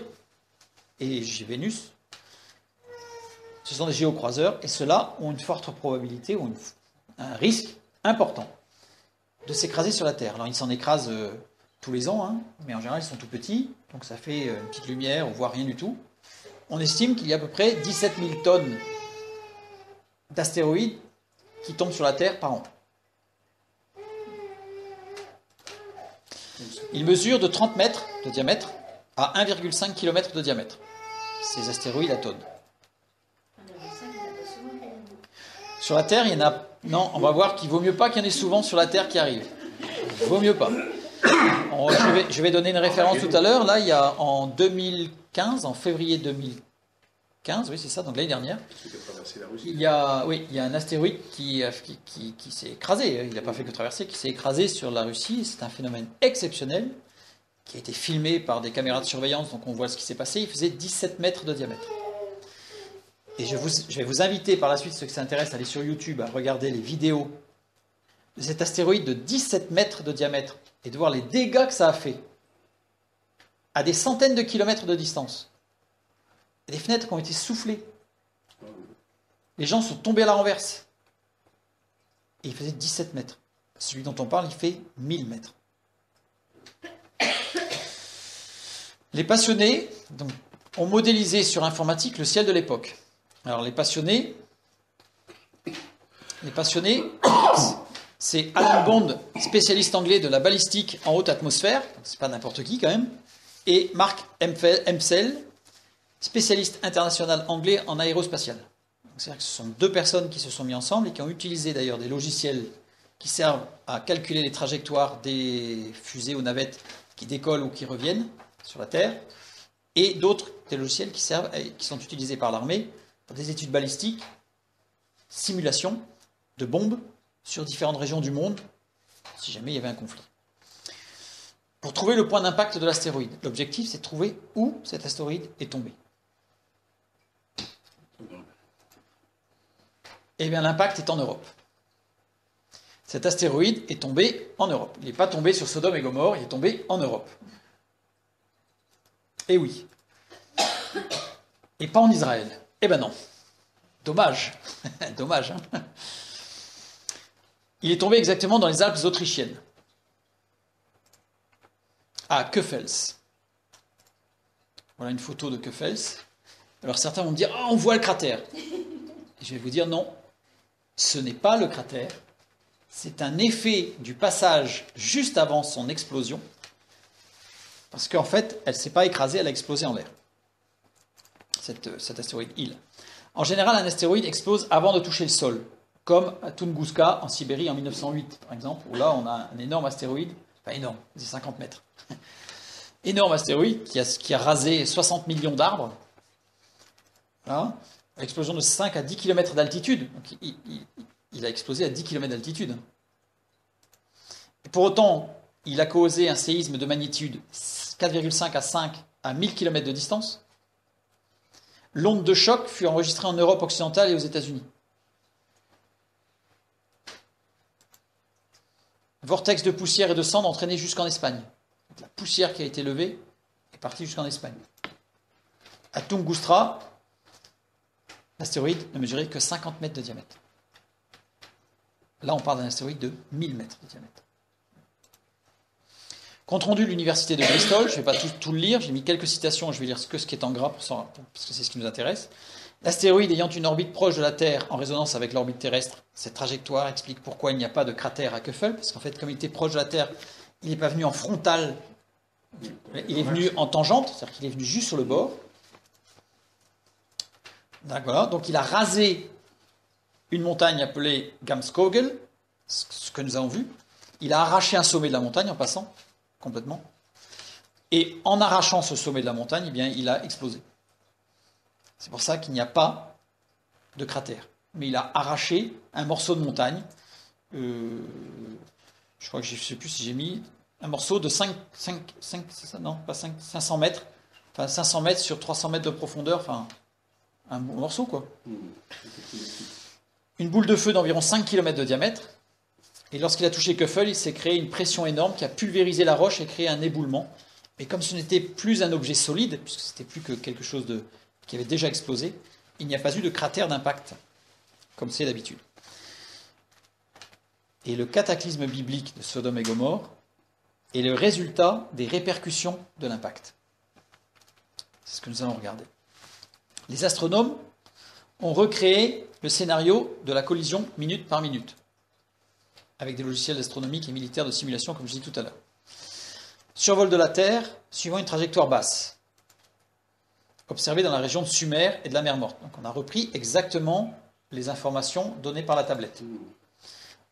et Vénus. Ce sont des géocroiseurs, et ceux-là ont une forte probabilité, ou un risque important de s'écraser sur la Terre. Alors ils s'en écrasent tous les ans, hein, mais en général ils sont tout petits, donc ça fait une petite lumière, on ne voit rien du tout. On estime qu'il y a à peu près 17 000 tonnes d'astéroïdes qui tombent sur la Terre par an. Ils mesurent de 30 mètres de diamètre à 1,5 km de diamètre. Ces astéroïdes Atone. Sur la Terre, il y en a... Non, on va voir qu'il vaut mieux pas qu'il y en ait souvent sur la Terre qui arrivent. Il vaut mieux pas. Je vais donner une référence tout à l'heure. Là, il y a en 2015, en février 2015, oui c'est ça, donc l'année dernière, il y a un astéroïde qui s'est écrasé. Il n'a pas fait que traverser, qui s'est écrasé sur la Russie. C'est un phénomène exceptionnel qui a été filmé par des caméras de surveillance, donc on voit ce qui s'est passé. Il faisait 17 mètres de diamètre. Et je vais vous inviter par la suite, ceux qui s'intéressent, à aller sur YouTube, à regarder les vidéos de cet astéroïde de 17 mètres de diamètre et de voir les dégâts que ça a fait à des centaines de kilomètres de distance. Des fenêtres qui ont été soufflées. Les gens sont tombés à la renverse. Et il faisait 17 mètres. Celui dont on parle, il fait 1000 mètres. Les passionnés ont modélisé sur informatique le ciel de l'époque. Alors les passionnés, c'est Alan Bond, spécialiste anglais de la balistique en haute atmosphère, c'est pas n'importe qui quand même, et Mark Hempsel, spécialiste international anglais en aérospatial. C'est-à-dire que ce sont deux personnes qui se sont mis ensemble et qui ont utilisé d'ailleurs des logiciels qui servent à calculer les trajectoires des fusées ou navettes qui décollent ou qui reviennent sur la Terre, et d'autres des logiciels qui sont utilisés par l'armée pour des études balistiques, simulation de bombes sur différentes régions du monde, si jamais il y avait un conflit. pour trouver le point d'impact de l'astéroïde. L'objectif, c'est de trouver où cet astéroïde est tombé. Eh bien, l'impact est en Europe. Cet astéroïde est tombé en Europe. Il n'est pas tombé sur Sodome et Gomorrhe, il est tombé en Europe. Eh oui. Et pas en Israël. Eh ben non. Dommage. Dommage, hein. Il est tombé exactement dans les Alpes autrichiennes. À Köfels. Voilà une photo de Köfels. Alors certains vont me dire, ah, on voit le cratère. Et je vais vous dire non. Ce n'est pas le cratère. C'est un effet du passage juste avant son explosion. Parce qu'en fait, elle ne s'est pas écrasée, elle a explosé en l'air. Cet astéroïde Hill. En général, un astéroïde explose avant de toucher le sol. Comme à Tunguska, en Sibérie, en 1908, par exemple, où là, on a un énorme astéroïde. Enfin, énorme, c'est 50 mètres. Énorme astéroïde qui a rasé 60 millions d'arbres. Voilà. Explosion de 5 à 10 km d'altitude. Donc, il a explosé à 10 km d'altitude. Et pour autant, il a causé un séisme de magnitude 4,5 à 5 à 1000 km de distance. L'onde de choc fut enregistrée en Europe occidentale et aux États-Unis. Vortex de poussière et de cendres entraîné jusqu'en Espagne. La poussière qui a été levée est partie jusqu'en Espagne. À Tunguska, l'astéroïde ne mesurait que 50 mètres de diamètre. Là, on parle d'un astéroïde de 1000 mètres de diamètre. Compte rendu de l'université de Bristol, je ne vais pas tout le lire, j'ai mis quelques citations, je vais lire que ce qui est en gras, parce que c'est ce qui nous intéresse. L'astéroïde ayant une orbite proche de la Terre en résonance avec l'orbite terrestre, cette trajectoire explique pourquoi il n'y a pas de cratère à Köfel, parce qu'en fait, comme il était proche de la Terre, il n'est pas venu en frontal, il est venu en tangente, c'est-à-dire qu'il est venu juste sur le bord. Voilà. Donc il a rasé une montagne appelée Gamskogel, ce que nous avons vu. Il a arraché un sommet de la montagne en passant, complètement. Et en arrachant ce sommet de la montagne, eh bien, il a explosé. C'est pour ça qu'il n'y a pas de cratère. Mais il a arraché un morceau de montagne. Je crois que je ne sais plus si j'ai mis un morceau de 500 mètres. Enfin, 500 mètres sur 300 mètres de profondeur. Enfin, un bon morceau, quoi. Une boule de feu d'environ 5 km de diamètre. Et lorsqu'il a touché Köfel, il s'est créé une pression énorme qui a pulvérisé la roche et créé un éboulement. Et comme ce n'était plus un objet solide, puisque c'était plus que quelque chose qui avait déjà explosé, il n'y a pas eu de cratère d'impact, comme c'est d'habitude. Et le cataclysme biblique de Sodome et Gomorrhe est le résultat des répercussions de l'impact. C'est ce que nous allons regarder. Les astronomes ont recréé le scénario de la collision minute par minute, avec des logiciels astronomiques et militaires de simulation, comme je disais tout à l'heure. Survol de la Terre suivant une trajectoire basse, observée dans la région de Sumer et de la mer Morte. Donc on a repris exactement les informations données par la tablette.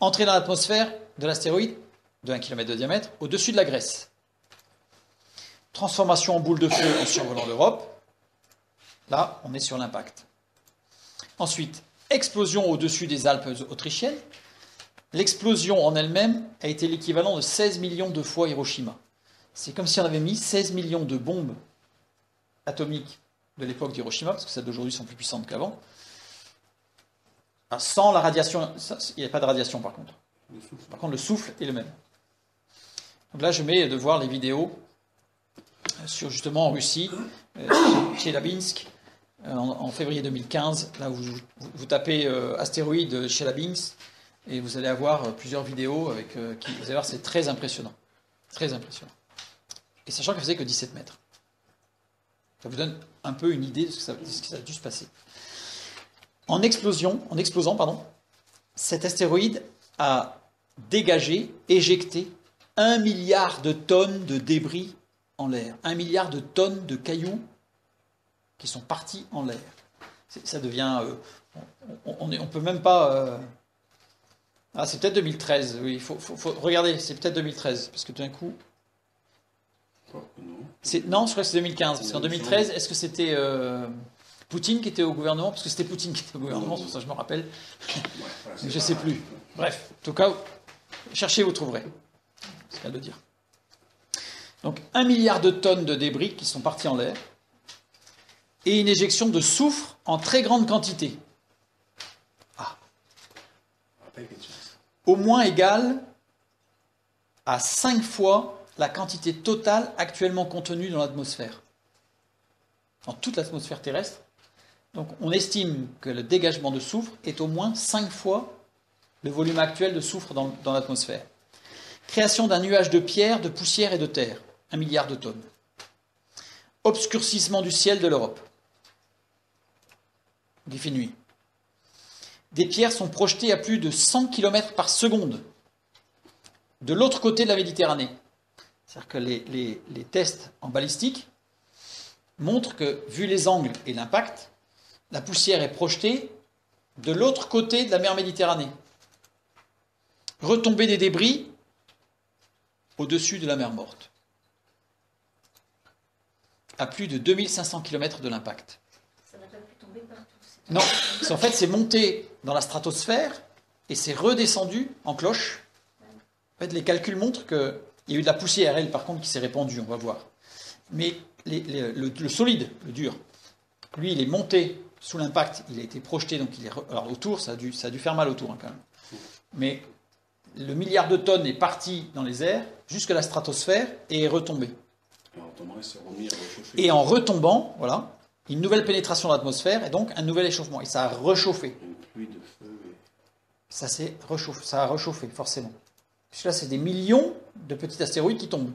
Entrée dans l'atmosphère de l'astéroïde de 1 km de diamètre au-dessus de la Grèce. Transformation en boule de feu en survolant l'Europe. Là, on est sur l'impact. Ensuite, explosion au-dessus des Alpes autrichiennes. L'explosion en elle-même a été l'équivalent de 16 millions de fois Hiroshima. C'est comme si on avait mis 16 millions de bombes atomiques de l'époque d'Hiroshima, parce que celles d'aujourd'hui sont plus puissantes qu'avant. Sans la radiation, il n'y a pas de radiation par contre. Par contre, le souffle est le même. Donc là, je mets de voir les vidéos sur justement en Russie, Chelyabinsk, en février 2015. Là, vous tapez astéroïde Chelyabinsk et vous allez avoir plusieurs vidéos avec vous allez voir, c'est très impressionnant. Très impressionnant. Et sachant qu'elle faisait que 17 mètres. Ça vous donne un peu une idée de ce qui ça a dû se passer. En explosant, cet astéroïde a dégagé, éjecté 1 milliard de tonnes de débris en l'air. 1 milliard de tonnes de cailloux qui sont partis en l'air. Ça devient... on peut même pas... c'est peut-être 2013, oui. Faut regarder, c'est peut-être 2013, parce que tout d'un coup... Non, je crois que c'est 2015, parce qu'en 2013, est-ce que c'était Poutine qui était au gouvernement? Parce que c'était Poutine qui était au gouvernement, c'est pour ça que je me rappelle. Mais je ne sais plus. Bref, en tout cas, cherchez, vous trouverez. C'est le cas de le dire. Donc 1 milliard de tonnes de débris qui sont partis en l'air et une éjection de soufre en très grande quantité. Au moins égale à 5 fois la quantité totale actuellement contenue dans l'atmosphère. Dans toute l'atmosphère terrestre. Donc on estime que le dégagement de soufre est au moins 5 fois le volume actuel de soufre dans l'atmosphère. Création d'un nuage de pierre, de poussière et de terre. 1 milliard de tonnes. Obscurcissement du ciel de l'Europe. Il fait nuit. Des pierres sont projetées à plus de 100 km par seconde de l'autre côté de la Méditerranée. C'est-à-dire que les tests en balistique montrent que, vu les angles et l'impact, la poussière est projetée de l'autre côté de la mer Méditerranée. Retombée des débris au-dessus de la mer Morte. À plus de 2500 km de l'impact. Ça n'a pas pu tomber partout. Non, en fait, c'est monté dans la stratosphère et c'est redescendu en cloche. En fait, les calculs montrent qu'il y a eu de la poussière, elle, par contre, qui s'est répandue, on va voir. Mais le solide, le dur, lui, il est monté sous l'impact, il a été projeté, donc il est... Alors autour, ça a dû faire mal autour, hein, quand même. Mais le milliard de tonnes est parti dans les airs jusqu'à la stratosphère et est retombé. Et en retombant, voilà, une nouvelle pénétration de l'atmosphère et donc un nouvel échauffement. Et ça a réchauffé. Une pluie de feu. Ça a réchauffé, forcément. Puisque là, c'est des millions de petits astéroïdes qui tombent.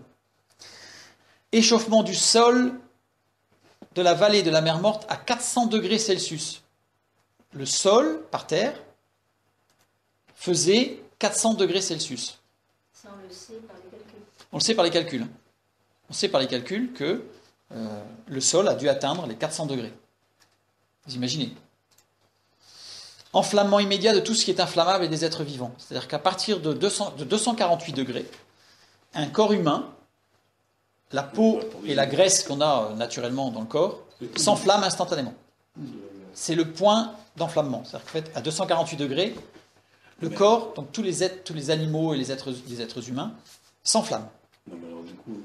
Échauffement du sol de la vallée de la mer Morte à 400 degrés Celsius. Le sol, par terre, faisait 400 degrés Celsius. Ça, on le sait par les calculs. On le sait par les calculs. On sait par les calculs que le sol a dû atteindre les 400 degrés. Vous imaginez. Enflammement immédiat de tout ce qui est inflammable et des êtres vivants. C'est-à-dire qu'à partir de 248 degrés, un corps humain, la peau et la graisse qu'on a naturellement dans le corps, s'enflamment instantanément. C'est le point d'enflammement. C'est-à-dire qu'en fait, à 248 degrés, le corps, donc tous les animaux et les êtres humains, s'enflamment. Non, mais alors du coup,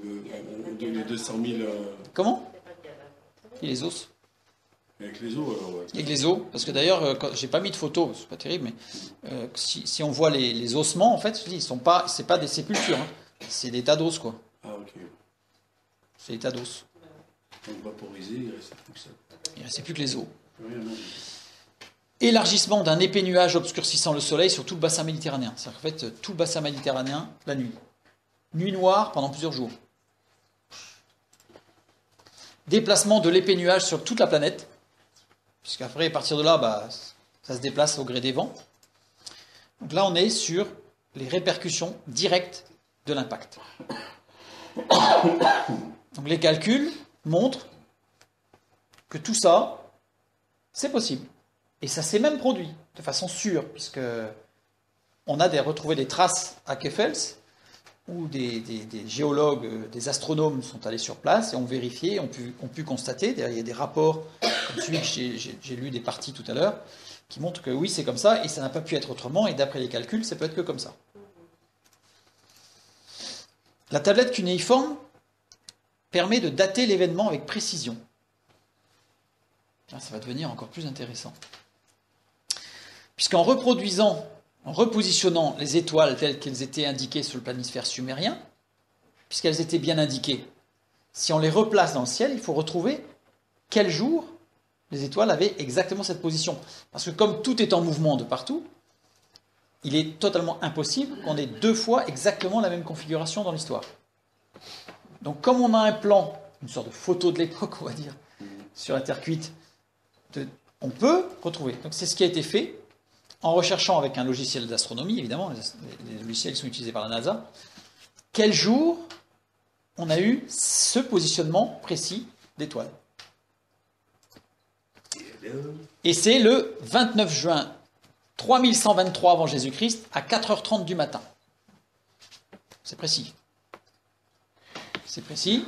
les 200 000... Comment ? Et les os. Avec les os, alors, ouais. Avec les os, parce que d'ailleurs, j'ai pas mis de photos, c'est pas terrible, mais si on voit les ossements, en fait, c'est pas des sépultures, hein, c'est des tas d'os, quoi. Ah, ok. C'est des tas d'os. Donc vaporisé, il reste plus que ça. Il ne restait plus que les os. Rien, non. Élargissement d'un épais nuage obscurcissant le soleil sur tout le bassin méditerranéen. C'est-à-dire qu'en fait, tout le bassin méditerranéen, la nuit. Nuit noire pendant plusieurs jours. Déplacement de l'épais nuage sur toute la planète. Puisqu'après, à partir de là, ça se déplace au gré des vents. Donc là, on est sur les répercussions directes de l'impact. Donc les calculs montrent que tout ça, c'est possible. Et ça s'est même produit de façon sûre, puisque on a retrouvé des traces à Keffels, où des géologues, des astronomes sont allés sur place et ont vérifié, ont pu constater, il y a des rapports, comme celui que j'ai lu des parties tout à l'heure, qui montrent que oui, c'est comme ça, et ça n'a pas pu être autrement, et d'après les calculs, ça peut être que comme ça. La tablette cunéiforme permet de dater l'événement avec précision. Ça va devenir encore plus intéressant. Puisqu'en repositionnant les étoiles telles qu'elles étaient indiquées sur le planisphère sumérien, puisqu'elles étaient bien indiquées, si on les replace dans le ciel, il faut retrouver quel jour les étoiles avaient exactement cette position. Parce que comme tout est en mouvement de partout, il est totalement impossible qu'on ait deux fois exactement la même configuration dans l'histoire. Donc comme on a un plan, une sorte de photo de l'époque, on va dire, sur la Terre cuite, on peut retrouver. Donc c'est ce qui a été fait en recherchant avec un logiciel d'astronomie, évidemment, les logiciels qui sont utilisés par la NASA, quel jour on a eu ce positionnement précis d'étoiles. Et c'est le 29 juin 3123 avant Jésus-Christ à 4h30 du matin. C'est précis. C'est précis.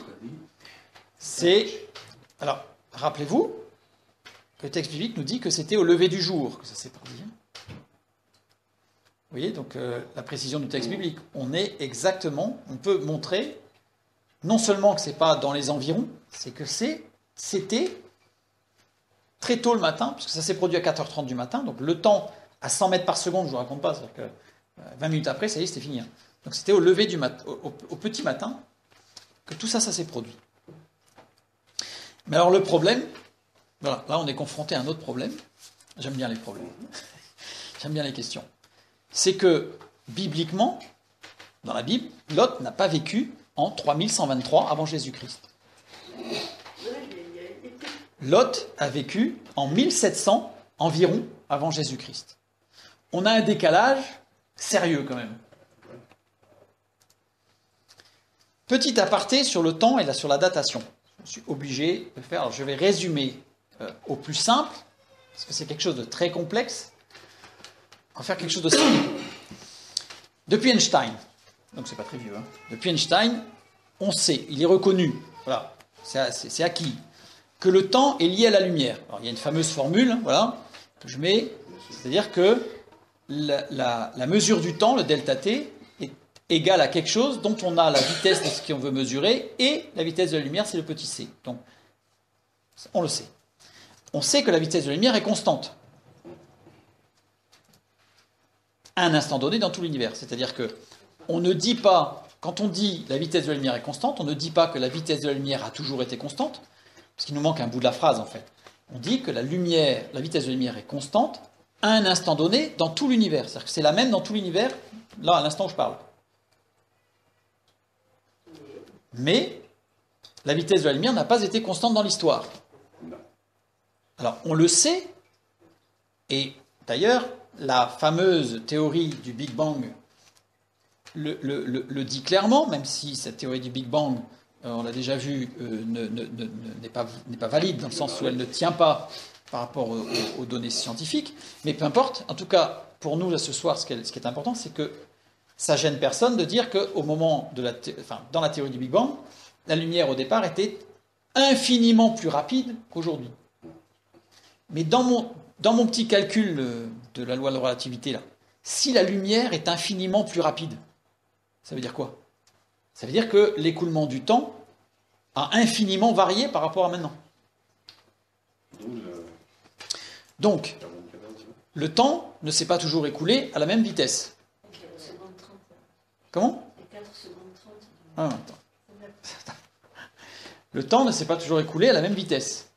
Alors, rappelez-vous que le texte biblique nous dit que c'était au lever du jour que ça s'est produit. Vous voyez, donc la précision du texte biblique. On peut montrer non seulement que ce n'est pas dans les environs, c'est que c'était très tôt le matin, puisque ça s'est produit à 4h30 du matin, donc le temps à 100 mètres par seconde, je ne vous raconte pas, c'est-à-dire que 20 minutes après, ça y est, c'était fini. Hein. Donc c'était au lever du matin, au petit matin, que tout ça, ça s'est produit. Mais alors le problème, voilà, là on est confronté à un autre problème. J'aime bien les problèmes. J'aime bien les questions. C'est que, bibliquement, dans la Bible, Lot n'a pas vécu en 3123 avant Jésus-Christ. Lot a vécu en 1700 environ avant Jésus-Christ. On a un décalage sérieux quand même. Petit aparté sur le temps et sur la datation. Je suis obligé de faire. Alors je vais résumer au plus simple, parce que c'est quelque chose de très complexe. On va faire quelque chose de simple. Depuis Einstein, donc c'est pas très vieux, hein. Depuis Einstein, on sait, il est reconnu, voilà, c'est acquis, que le temps est lié à la lumière. Alors il y a une fameuse formule, hein, voilà, que je mets, c'est-à-dire que la mesure du temps, le delta t, est égale à quelque chose dont on a la vitesse de ce qu'on veut mesurer, et la vitesse de la lumière, c'est le petit c. Donc, on le sait. On sait que la vitesse de la lumière est constante à un instant donné dans tout l'univers. C'est-à-dire que on ne dit pas, quand on dit la vitesse de la lumière est constante, on ne dit pas que la vitesse de la lumière a toujours été constante, parce qu'il nous manque un bout de la phrase en fait. On dit que la vitesse de la lumière est constante à un instant donné dans tout l'univers. C'est-à-dire que c'est la même dans tout l'univers, là à l'instant où je parle. Mais la vitesse de la lumière n'a pas été constante dans l'histoire. Alors on le sait, et d'ailleurs, la fameuse théorie du Big Bang le dit clairement, même si cette théorie du Big Bang, on l'a déjà vu, n'est pas valide, dans le sens où elle ne tient pas par rapport aux données scientifiques. Mais peu importe, en tout cas, pour nous, là, ce soir, ce qui est important, c'est que ça gêne personne de dire qu'au moment dans la théorie du Big Bang, la lumière, au départ, était infiniment plus rapide qu'aujourd'hui. Mais dans mon petit calcul de la loi de la relativité, là, si la lumière est infiniment plus rapide, ça veut dire quoi? Ça veut dire que l'écoulement du temps a infiniment varié par rapport à maintenant. Donc, le temps ne s'est pas toujours écoulé à la même vitesse. 4 secondes 30. Comment? 4 secondes 30. Ah, attends. Le temps ne s'est pas toujours écoulé à la même vitesse.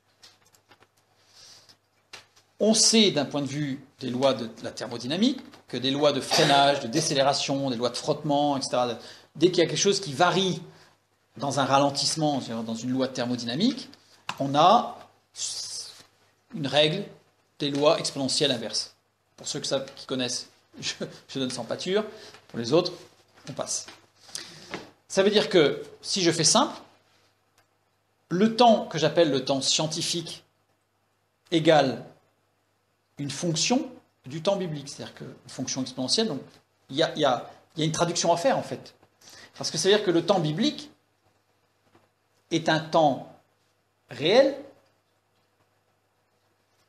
On sait, d'un point de vue des lois de la thermodynamique, que des lois de freinage, de décélération, des lois de frottement, etc., dès qu'il y a quelque chose qui varie dans un ralentissement, dans une loi thermodynamique, on a une règle des lois exponentielles inverses. Pour ceux qui connaissent, je donne sans pâture. Pour les autres, on passe. Ça veut dire que, si je fais simple, le temps que j'appelle le temps scientifique égale une fonction du temps biblique, c'est-à-dire qu'une fonction exponentielle, donc il y a une traduction à faire en fait. Parce que ça veut dire que le temps biblique est un temps réel,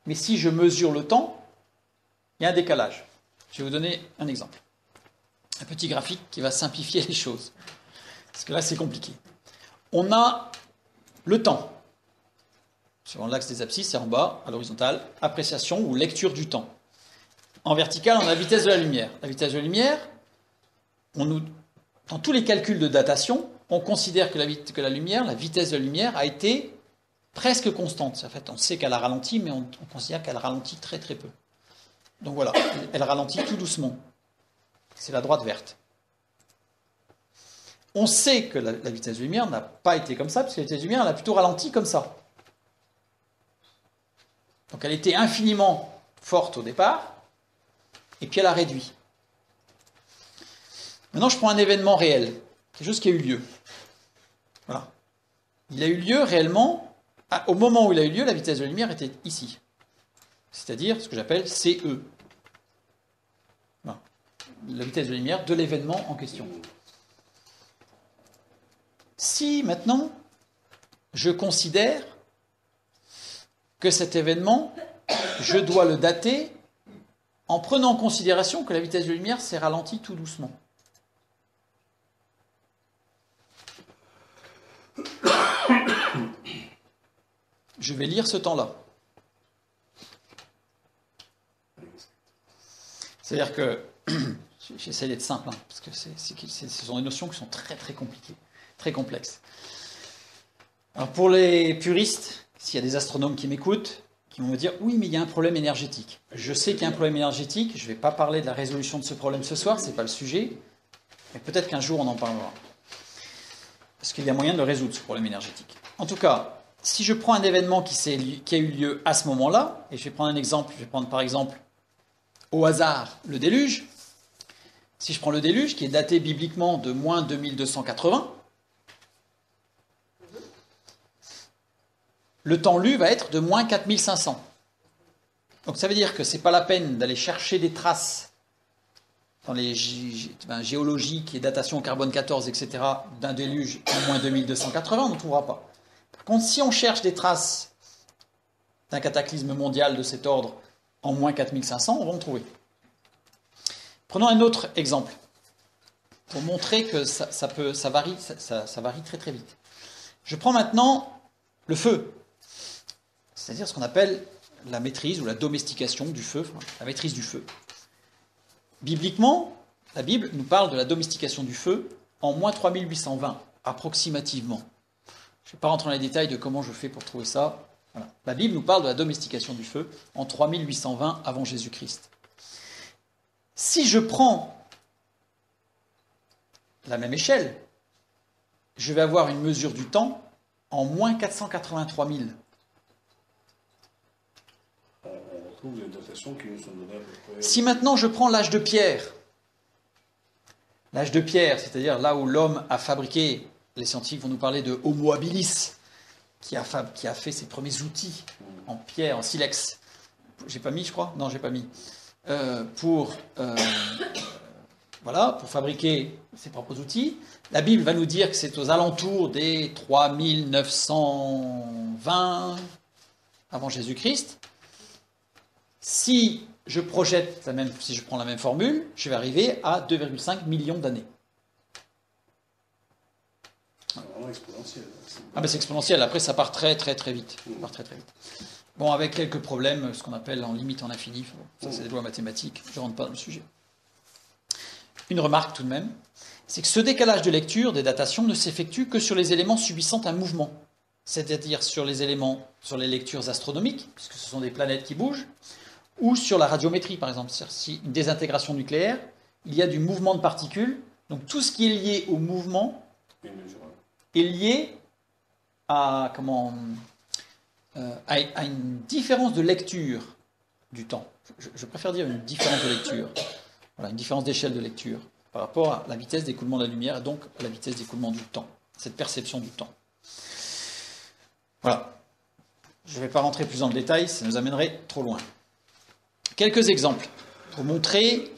mais si je mesure le temps, il y a un décalage. Je vais vous donner un exemple. Un petit graphique qui va simplifier les choses. Parce que là, c'est compliqué. On a le temps. Sur l'axe des abscisses, c'est en bas, à l'horizontale, appréciation ou lecture du temps. En vertical, on a la vitesse de la lumière. La vitesse de la lumière, dans tous les calculs de datation, on considère que la lumière, la vitesse de la lumière a été presque constante. En fait, on sait qu'elle a ralenti, mais on considère qu'elle ralentit très très peu. Donc voilà, elle ralentit tout doucement. C'est la droite verte. On sait que la vitesse de la lumière n'a pas été comme ça, parce que la vitesse de la lumière, elle a plutôt ralenti comme ça. Donc elle était infiniment forte au départ, et puis elle a réduit. Maintenant, je prends un événement réel, quelque chose qui a eu lieu. Voilà. Il a eu lieu réellement, au moment où il a eu lieu, la vitesse de la lumière était ici. C'est-à-dire ce que j'appelle CE. Voilà. La vitesse de la lumière de l'événement en question. Si maintenant, je considère que cet événement, je dois le dater en prenant en considération que la vitesse de la lumière s'est ralentie tout doucement. Je vais lire ce temps-là. C'est-à-dire que, j'essaie d'être simple, hein, parce que ce sont des notions qui sont très très compliquées, très complexes. Alors pour les puristes, s'il y a des astronomes qui m'écoutent, qui vont me dire « Oui, mais il y a un problème énergétique ». Je sais qu'il y a un problème énergétique, je ne vais pas parler de la résolution de ce problème ce soir, ce n'est pas le sujet, mais peut-être qu'un jour on en parlera. Parce qu'il y a moyen de le résoudre, ce problème énergétique. En tout cas, si je prends un événement qui a eu lieu à ce moment-là, et je vais prendre un exemple, je vais prendre par exemple au hasard le déluge. Si je prends le déluge, qui est daté bibliquement de moins 2280, le temps lu va être de moins 4500. Donc ça veut dire que ce n'est pas la peine d'aller chercher des traces dans les géologiques et datations au carbone 14, etc., d'un déluge en moins 2280, on ne trouvera pas. Par contre, si on cherche des traces d'un cataclysme mondial de cet ordre en moins 4500, on va en trouver. Prenons un autre exemple, pour montrer que ça varie très très vite. Je prends maintenant le feu, c'est-à-dire ce qu'on appelle la maîtrise ou la domestication du feu, la maîtrise du feu. Bibliquement, la Bible nous parle de la domestication du feu en moins 3820, approximativement. Je ne vais pas rentrer dans les détails de comment je fais pour trouver ça. Voilà. La Bible nous parle de la domestication du feu en 3820 avant Jésus-Christ. Si je prends la même échelle, je vais avoir une mesure du temps en moins 483 000. On retrouve les datations qui nous sont données à peu près. Si maintenant je prends l'âge de pierre, c'est-à-dire là où l'homme a fabriqué, les scientifiques vont nous parler de Homo habilis, qui a fait ses premiers outils en pierre, en silex. J'ai pas mis, je crois ? Non, j'ai pas mis. Pour fabriquer ses propres outils. La Bible va nous dire que c'est aux alentours des 3920 avant Jésus-Christ. Si je prends la même formule, je vais arriver à 2,5 millions d'années. C'est vraiment exponentiel. Ah ben c'est exponentiel, après ça part très très très vite. Bon, avec quelques problèmes, ce qu'on appelle en limite en infini, ça c'est des lois mathématiques, je ne rentre pas dans le sujet. Une remarque tout de même, c'est que ce décalage de lecture des datations ne s'effectue que sur les éléments subissant un mouvement, c'est-à-dire sur les lectures astronomiques, puisque ce sont des planètes qui bougent, ou sur la radiométrie par exemple, c'est-à-dire si une désintégration nucléaire, il y a du mouvement de particules, donc tout ce qui est lié au mouvement est lié à une différence de lecture du temps. Je préfère dire une différence de lecture. Voilà, une différence d'échelle de lecture par rapport à la vitesse d'écoulement de la lumière et donc à la vitesse d'écoulement du temps, cette perception du temps. Voilà. Je ne vais pas rentrer plus dans le détail, ça nous amènerait trop loin. Quelques exemples pour montrer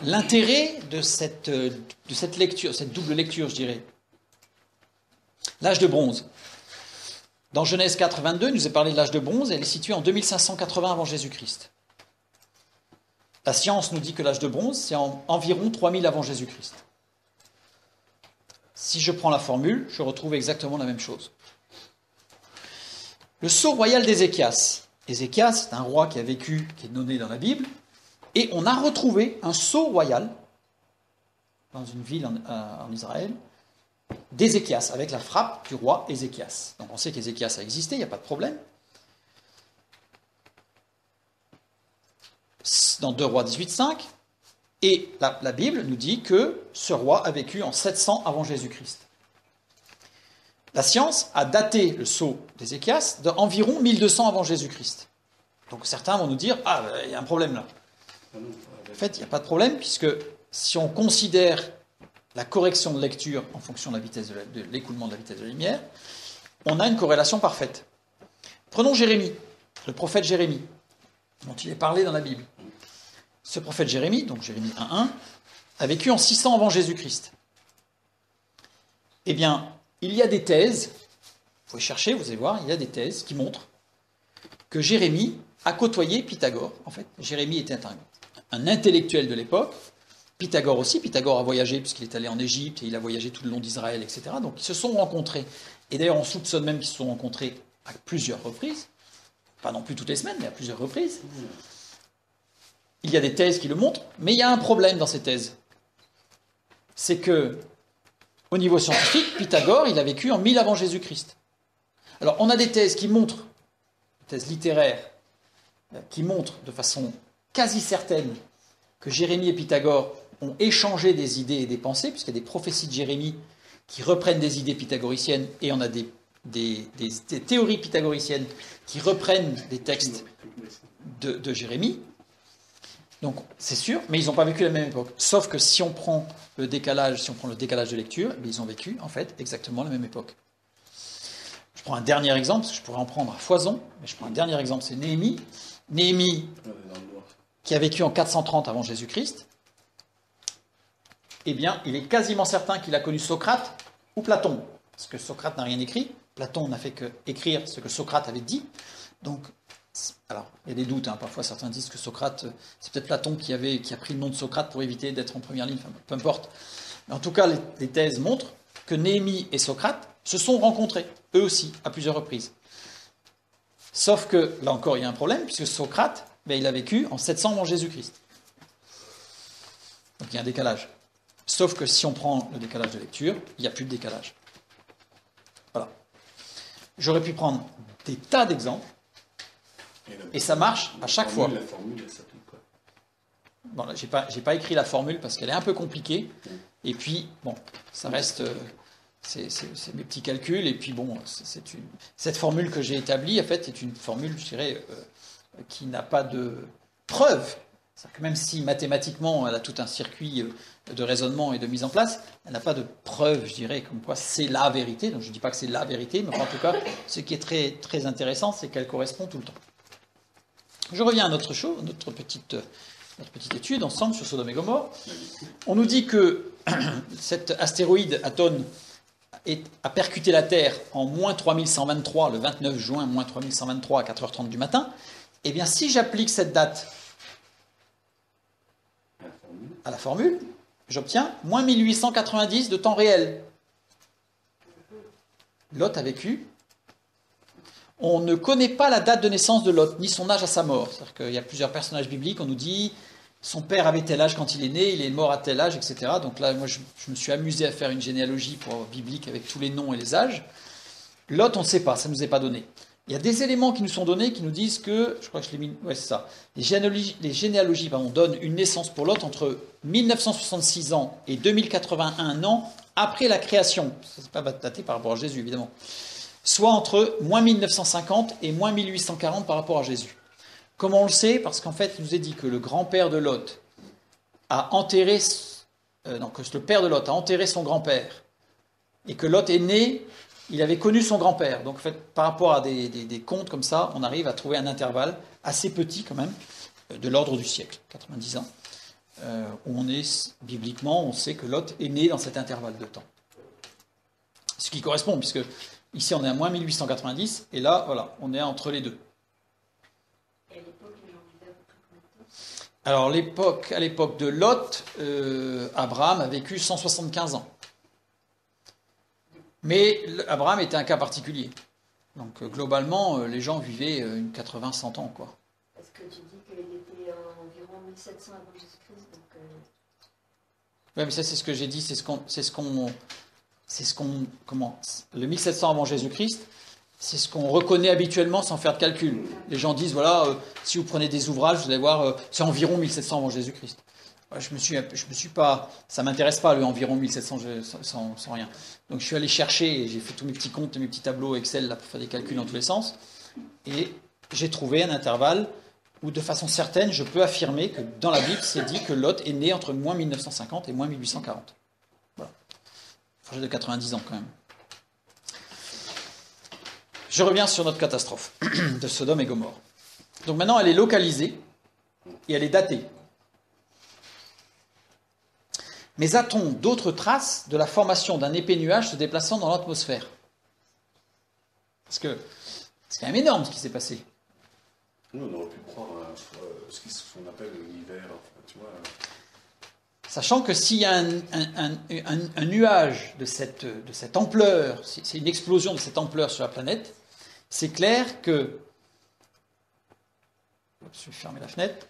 l'intérêt de cette lecture, cette double lecture, je dirais. L'âge de bronze. Dans Genèse 4, 22, il nous est parlé de l'âge de bronze, elle est située en 2580 avant Jésus-Christ. La science nous dit que l'âge de bronze, c'est environ 3000 avant Jésus-Christ. Si je prends la formule, je retrouve exactement la même chose. Le sceau royal d'Ézéchias. Ézéchias, c'est un roi qui a vécu, qui est donné dans la Bible, et on a retrouvé un sceau royal dans une ville en Israël, d'Ézéchias, avec la frappe du roi Ézéchias. Donc on sait qu'Ézéchias a existé, il n'y a pas de problème. Dans 2 Rois 18,5, et la Bible nous dit que ce roi a vécu en 700 avant Jésus-Christ. La science a daté le sceau d'Ézéchias d'environ 1200 avant Jésus-Christ. Donc certains vont nous dire « Ah, il y a un problème là ». En fait, il n'y a pas de problème, puisque si on considère la correction de lecture en fonction de la vitesse de l'écoulement de la vitesse de la lumière, on a une corrélation parfaite. Prenons Jérémie, le prophète Jérémie, dont il est parlé dans la Bible. Ce prophète Jérémie, donc Jérémie 1.1, a vécu en 600 avant Jésus-Christ. Eh bien, il y a des thèses, vous pouvez chercher, vous allez voir, il y a des thèses qui montrent que Jérémie a côtoyé Pythagore. En fait, Jérémie était un intellectuel de l'époque, Pythagore aussi. Pythagore a voyagé puisqu'il est allé en Égypte et il a voyagé tout le long d'Israël, etc. Donc ils se sont rencontrés. Et d'ailleurs, on soupçonne même qu'ils se sont rencontrés à plusieurs reprises, pas non plus toutes les semaines, mais à plusieurs reprises. Il y a des thèses qui le montrent, mais il y a un problème dans ces thèses. C'est que, au niveau scientifique, Pythagore, il a vécu en 1000 avant Jésus-Christ. Alors, on a des thèses qui montrent, des thèses littéraires, qui montrent de façon quasi certaine que Jérémie et Pythagore ont échangé des idées et des pensées, puisqu'il y a des prophéties de Jérémie qui reprennent des idées pythagoriciennes, et on a des théories pythagoriciennes qui reprennent des textes de Jérémie. Donc c'est sûr, mais ils n'ont pas vécu à la même époque. Sauf que si on prend le décalage de lecture, ils ont vécu en fait exactement à la même époque. Je prends un dernier exemple, parce que je pourrais en prendre à foison, mais je prends un dernier exemple, c'est Néhémie. Néhémie, qui a vécu en 430 avant Jésus-Christ, eh bien, il est quasiment certain qu'il a connu Socrate ou Platon, parce que Socrate n'a rien écrit, Platon n'a fait que écrire ce que Socrate avait dit. Donc, alors, il y a des doutes, parfois certains disent que Socrate, c'est peut-être Platon qui a pris le nom de Socrate pour éviter d'être en première ligne, enfin, peu importe. Mais en tout cas, les thèses montrent que Néhémie et Socrate se sont rencontrés, eux aussi, à plusieurs reprises. Sauf que, là encore, il y a un problème, puisque Socrate, il a vécu en 700 avant Jésus-Christ. Donc il y a un décalage. Sauf que si on prend le décalage de lecture, il n'y a plus de décalage. Voilà. J'aurais pu prendre des tas d'exemples, et ça marche à chaque fois. La formule, elle s'applique quoi? Bon, là, j'ai pas écrit la formule parce qu'elle est un peu compliquée. Et puis, bon, ça reste... c'est mes petits calculs. Et puis, bon, cette formule que j'ai établie, en fait, est une formule, je dirais, qui n'a pas de preuve. C'est-à-dire que même si mathématiquement, elle a tout un circuit de raisonnement et de mise en place, elle n'a pas de preuve, je dirais, comme quoi c'est la vérité. Donc, je ne dis pas que c'est la vérité, mais en tout cas, ce qui est très, très intéressant, c'est qu'elle correspond tout le temps. Je reviens à notre petite étude ensemble sur Sodome et Gomorrhe. On nous dit que cet astéroïde Atone a percuté la Terre en moins 3123, le 29 juin, moins 3123 à 4h30 du matin. Eh bien, si j'applique cette date à la formule, j'obtiens moins 1890 de temps réel. Lot a vécu. On ne connaît pas la date de naissance de Lot, ni son âge à sa mort. C'est-à-dire qu'il y a plusieurs personnages bibliques, on nous dit son père avait tel âge quand il est né, il est mort à tel âge, etc. Donc là, moi, je me suis amusé à faire une généalogie biblique avec tous les noms et les âges. Lot, on ne sait pas, ça ne nous est pas donné. Il y a des éléments qui nous sont donnés qui nous disent que, je crois que je l'ai mis, ouais, c'est ça. Les généalogies donnent une naissance pour Lot entre 1966 ans et 2081 ans après la création. Ça, c'est pas daté par rapport à Jésus, évidemment. Soit entre moins 1950 et moins 1840 par rapport à Jésus. Comment on le sait? Parce qu'en fait, il nous est dit que le grand-père de Lot a enterré, que le père de Lot a enterré son grand-père, et que Lot est né, il avait connu son grand-père. Donc en fait, par rapport à des comptes comme ça, on arrive à trouver un intervalle assez petit quand même, de l'ordre du siècle, 90 ans, où on est, bibliquement, on sait que Lot est né dans cet intervalle de temps. Ce qui correspond, puisque ici, on est à moins 1890, et là, voilà, on est entre les deux. Et à l'époque, les gens vivaient à peu près combien de temps? Alors, à l'époque de Lot, Abraham a vécu 175 ans. Mais Abraham était un cas particulier. Donc, globalement, les gens vivaient 80-100 ans, quoi. Parce que tu dis qu'il était environ 1700 avant Jésus-Christ, donc... Oui, mais ça, c'est ce que j'ai dit, le 1700 avant Jésus-Christ, c'est ce qu'on reconnaît habituellement sans faire de calcul. Les gens disent, voilà, si vous prenez des ouvrages, vous allez voir, c'est environ 1700 avant Jésus-Christ. Je me suis pas, ça m'intéresse pas le environ 1700 sans rien. Donc je suis allé chercher, et j'ai fait tous mes petits comptes, mes petits tableaux Excel là, pour faire des calculs dans tous les sens, et j'ai trouvé un intervalle où de façon certaine, je peux affirmer que dans la Bible, c'est dit que Lot est né entre moins 1950 et moins 1840. Voilà. Projet de 90 ans quand même. Je reviens sur notre catastrophe de Sodome et Gomorrhe. Donc maintenant, elle est localisée et elle est datée. Mais a-t-on d'autres traces de la formation d'un épais nuage se déplaçant dans l'atmosphère? Parce que c'est quand même énorme ce qui s'est passé. Nous, on aurait pu croire à ce qu'on appelle l'hiver, tu vois. Sachant que s'il y a un nuage de cette ampleur, c'est une explosion de cette ampleur sur la planète, c'est clair que... Je vais fermer la fenêtre.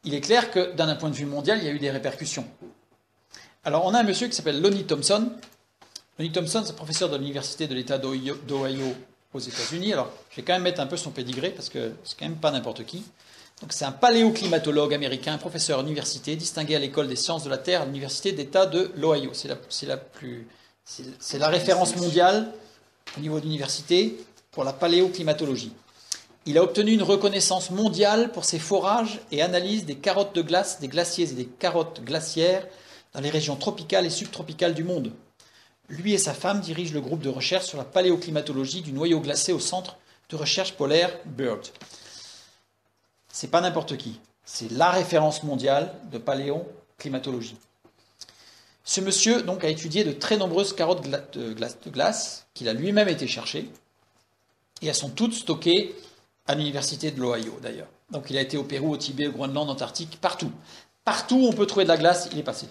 Il est clair que d'un point de vue mondial, il y a eu des répercussions. Alors, on a un monsieur qui s'appelle Lonnie Thompson. Lonnie Thompson, c'est professeur de l'université de l'État d'Ohio aux États-Unis. Alors, je vais quand même mettre un peu son pédigré parce que c'est quand même pas n'importe qui. Donc, c'est un paléoclimatologue américain, professeur à l'université, distingué à l'école des sciences de la Terre à l'université d'État de l'Ohio. C'est la référence mondiale au niveau d'université pour la paléoclimatologie. Il a obtenu une reconnaissance mondiale pour ses forages et analyses des carottes de glace, des glaciers et des carottes glaciaires dans les régions tropicales et subtropicales du monde. Lui et sa femme dirigent le groupe de recherche sur la paléoclimatologie du noyau glacé au centre de recherche polaire BIRD. C'est pas n'importe qui. C'est la référence mondiale de paléoclimatologie. Ce monsieur donc a étudié de très nombreuses carottes de glace qu'il a lui-même été chercher et elles sont toutes stockées à l'université de l'Ohio d'ailleurs. Donc il a été au Pérou, au Tibet, au Groenland, en Antarctique, partout. Partout où on peut trouver de la glace, il est passé.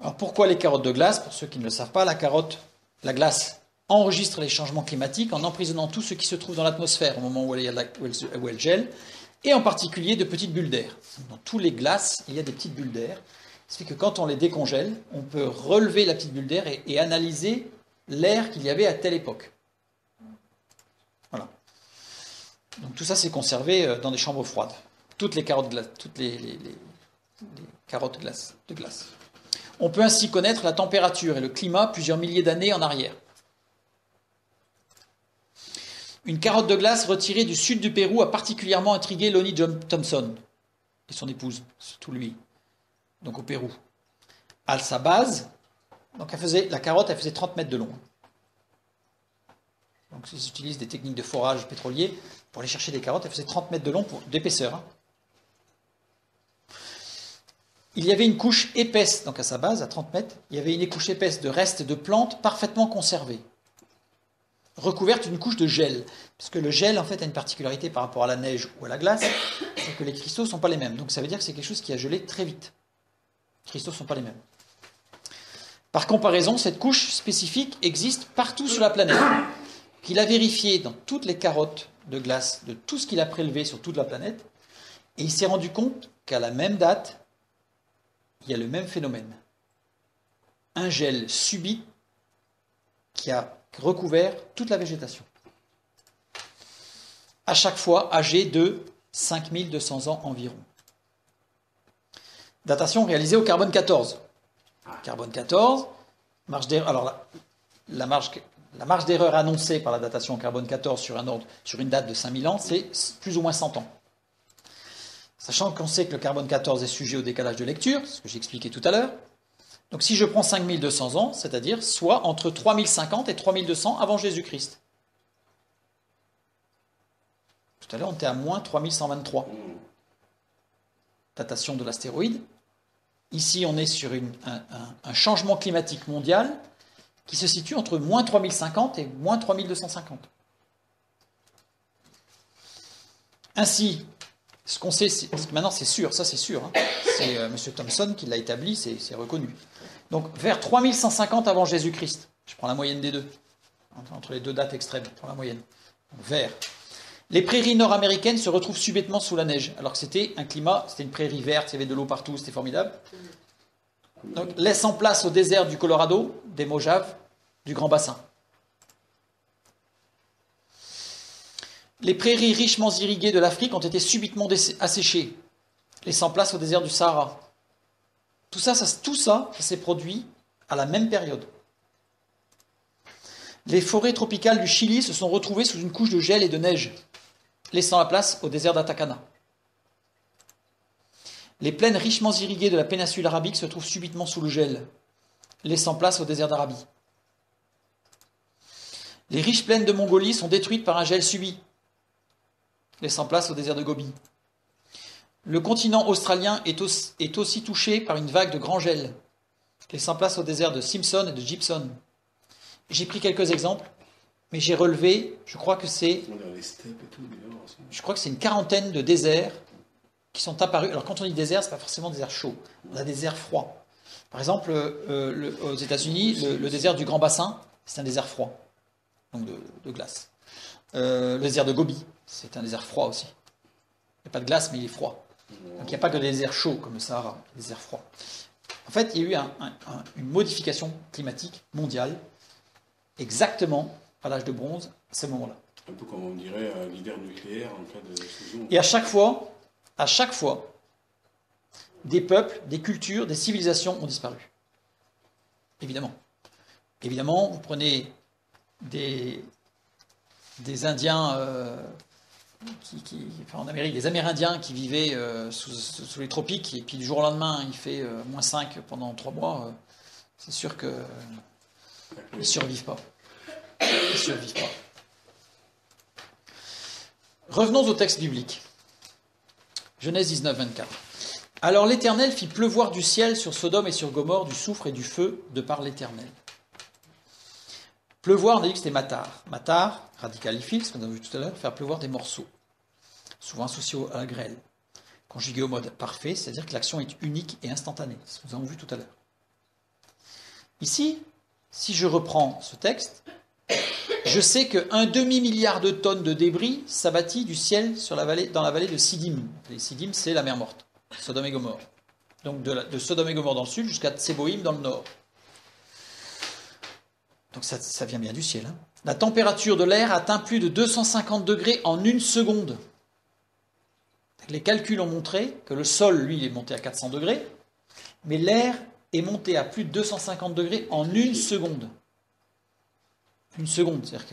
Alors pourquoi les carottes de glace? Pour ceux qui ne le savent pas, la glace enregistre les changements climatiques en emprisonnant tout ce qui se trouve dans l'atmosphère au moment où elle gèle, et en particulier de petites bulles d'air. Dans toutes les glaces, il y a des petites bulles d'air. Ce qui fait que quand on les décongèle, on peut relever la petite bulle d'air et analyser l'air qu'il y avait à telle époque. Voilà. Donc tout ça, c'est conservé dans des chambres froides. Toutes les carottes de glace. On peut ainsi connaître la température et le climat plusieurs milliers d'années en arrière. Une carotte de glace retirée du sud du Pérou a particulièrement intrigué Lonnie Thompson et son épouse, surtout lui, donc au Pérou. À sa base, donc la carotte elle faisait 30 mètres de long. Donc ils utilisent des techniques de forage pétrolier pour aller chercher des carottes, elle faisait 30 mètres de long d'épaisseur. Il y avait une couche épaisse, donc à sa base, à 30 mètres, il y avait une couche épaisse de restes de plantes parfaitement conservées, recouverte d'une couche de gel. Parce que le gel, en fait, a une particularité par rapport à la neige ou à la glace, c'est que les cristaux ne sont pas les mêmes. Donc ça veut dire que c'est quelque chose qui a gelé très vite. Les cristaux ne sont pas les mêmes. Par comparaison, cette couche spécifique existe partout sur la planète. Il a vérifié dans toutes les carottes de glace, de tout ce qu'il a prélevé sur toute la planète, et il s'est rendu compte qu'à la même date, il y a le même phénomène. Un gel subit qui a recouvert toute la végétation. À chaque fois âgé de 5200 ans environ. Datation réalisée au carbone 14. Carbone 14, marge d'erreur. Alors la marge d'erreur annoncée par la datation au carbone 14 sur une date de 5000 ans, c'est plus ou moins 100 ans. Sachant qu'on sait que le carbone 14 est sujet au décalage de lecture, ce que j'ai expliqué tout à l'heure. Donc si je prends 5200 ans, c'est-à-dire soit entre 3050 et 3200 avant Jésus-Christ. Tout à l'heure, on était à moins 3123. Datation de l'astéroïde. Ici, on est sur un changement climatique mondial qui se situe entre moins 3050 et moins 3250. Ainsi, ce qu'on sait, parce que maintenant c'est sûr, ça c'est sûr, hein, c'est M. Thomson qui l'a établi, c'est reconnu. Donc vers 3150 avant Jésus-Christ, je prends la moyenne des deux, entre les deux dates extrêmes, pour la moyenne, donc, vers. Les prairies nord-américaines se retrouvent subitement sous la neige, alors que c'était un climat, c'était une prairie verte, il y avait de l'eau partout, c'était formidable. Donc laissant place au désert du Colorado, des Mojaves, du Grand Bassin. Les prairies richement irriguées de l'Afrique ont été subitement asséchées, laissant place au désert du Sahara. Tout ça s'est produit à la même période. Les forêts tropicales du Chili se sont retrouvées sous une couche de gel et de neige, laissant la place au désert d'Atacama. Les plaines richement irriguées de la péninsule arabique se trouvent subitement sous le gel, laissant place au désert d'Arabie. Les riches plaines de Mongolie sont détruites par un gel subi, laissant place au désert de Gobi. Le continent australien est aussi touché par une vague de grand gel, laissant place au désert de Simpson et de Gibson. J'ai pris quelques exemples, mais j'ai relevé, je crois que c'est une quarantaine de déserts qui sont apparus. Alors quand on dit désert, ce n'est pas forcément désert chaud, on a des déserts froids. Par exemple, aux États-Unis, le désert du Grand Bassin, c'est un désert froid. donc de glace. Le désert de Gobi, c'est un désert froid aussi. Il n'y a pas de glace, mais il est froid. Donc il n'y a pas que des déserts chauds comme le Sahara, des déserts froids. En fait, il y a eu une modification climatique mondiale exactement à l'âge de bronze, à ce moment-là. Un peu comme on dirait l'hiver nucléaire en cas de fusion. Et à chaque fois, des peuples, des cultures, des civilisations ont disparu. Évidemment. Évidemment, vous prenez des Indiens en Amérique, des Amérindiens qui vivaient sous les tropiques, et puis du jour au lendemain, il fait -5 pendant 3 mois, c'est sûr qu'ils ne survivent pas. Ils ne survivent pas. Revenons au texte biblique. Genèse 19, 24. Alors l'Éternel fit pleuvoir du ciel sur Sodome et sur Gomorrhe du soufre et du feu de par l'Éternel. Pleuvoir, on a dit que c'était matar. Matar, radicalifil, ce qu'on a vu tout à l'heure, faire pleuvoir des morceaux, souvent associés à la grêle. Conjugué au mode parfait, c'est-à-dire que l'action est unique et instantanée, ce que nous avons vu tout à l'heure. Ici, si je reprends ce texte, je sais qu'un demi-milliard de tonnes de débris s'abattit du ciel dans la vallée de Siddim. Les Siddim, c'est la mer morte, Sodome et Gomorrhe. Donc de Sodome et Gomorrhe dans le sud jusqu'à Tséboïm dans le nord. Donc ça vient bien du ciel. Hein. La température de l'air atteint plus de 250 degrés en 1 seconde. Les calculs ont montré que le sol, lui, il est monté à 400 degrés, mais l'air est monté à plus de 250 degrés en 1 seconde. 1 seconde, c'est-à-dire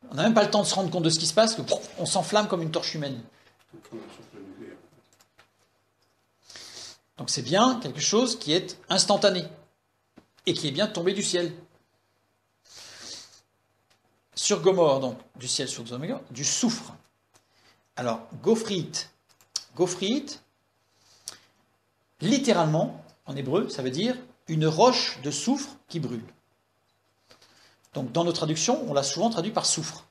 qu'on n'a même pas le temps de se rendre compte de ce qui se passe, on s'enflamme comme une torche humaine. Donc c'est bien quelque chose qui est instantané et qui est bien tombé du ciel. Sur Gomorrhe, donc, du ciel sur Gomorrhe, du soufre. Alors, gophrite, littéralement, en hébreu, ça veut dire une roche de soufre qui brûle. Donc, dans nos traductions, on l'a souvent traduit par soufre.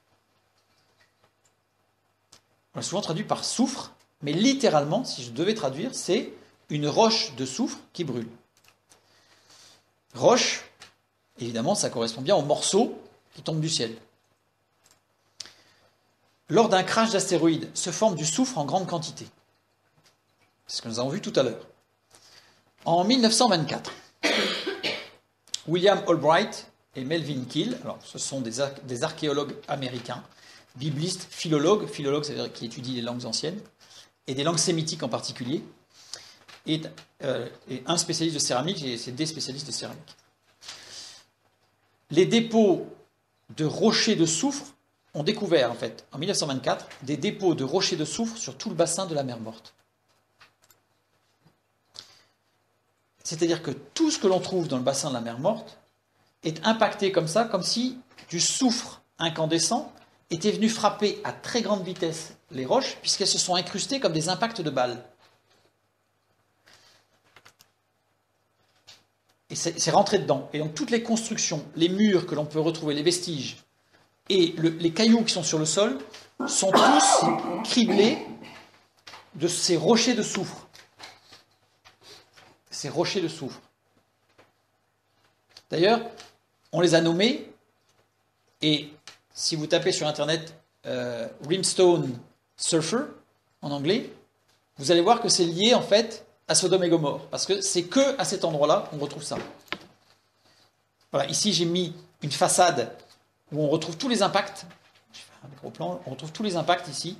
On l'a souvent traduit par soufre, mais littéralement, si je devais traduire, c'est une roche de soufre qui brûle. Roche, évidemment, ça correspond bien aux morceaux qui tombent du ciel. Lors d'un crash d'astéroïdes, se forme du soufre en grande quantité. C'est ce que nous avons vu tout à l'heure. En 1924, William Albright et Melvin Keel, alors ce sont des archéologues américains, biblistes, philologues, ça veut dire qui étudient les langues anciennes, et des langues sémitiques en particulier, et un spécialiste de céramique, et c'est des spécialistes de céramique. Les dépôts de rochers de soufre ont découvert, en fait, en 1924, des dépôts de rochers de soufre sur tout le bassin de la mer Morte. C'est-à-dire que tout ce que l'on trouve dans le bassin de la mer Morte est impacté comme ça, comme si du soufre incandescent était venu frapper à très grande vitesse les roches, puisqu'elles se sont incrustées comme des impacts de balles. Et c'est rentré dedans. Et donc toutes les constructions, les murs que l'on peut retrouver, les vestiges, et les cailloux qui sont sur le sol sont tous criblés de ces rochers de soufre. Ces rochers de soufre. D'ailleurs, on les a nommés, et si vous tapez sur Internet Brimstone Sulfur, en anglais, vous allez voir que c'est lié en fait à Sodome et Gomorrhe, parce que c'est que à cet endroit-là qu'on retrouve ça. Voilà, ici j'ai mis une façade où on retrouve tous les impacts, je fais un gros plan, on retrouve tous les impacts ici,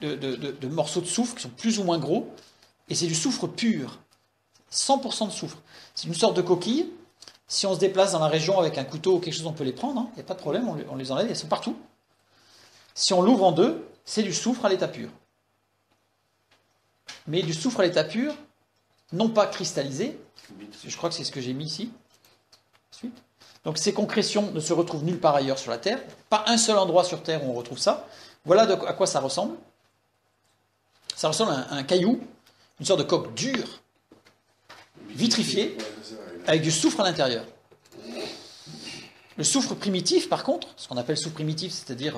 de morceaux de soufre qui sont plus ou moins gros, et c'est du soufre pur, 100% de soufre. C'est une sorte de coquille, si on se déplace dans la région avec un couteau ou quelque chose, on peut les prendre, il n'y a pas de problème, on les enlève, elles sont partout. Si on l'ouvre en deux, c'est du soufre à l'état pur. Mais du soufre à l'état pur, non pas cristallisé, je crois que c'est ce que j'ai mis ici. Ensuite. Donc ces concrétions ne se retrouvent nulle part ailleurs sur la Terre, pas un seul endroit sur Terre où on retrouve ça. Voilà à quoi ça ressemble. Ça ressemble à un caillou, une sorte de coque dure, vitrifiée, avec du soufre à l'intérieur. Le soufre primitif, par contre, ce qu'on appelle soufre primitif, c'est-à-dire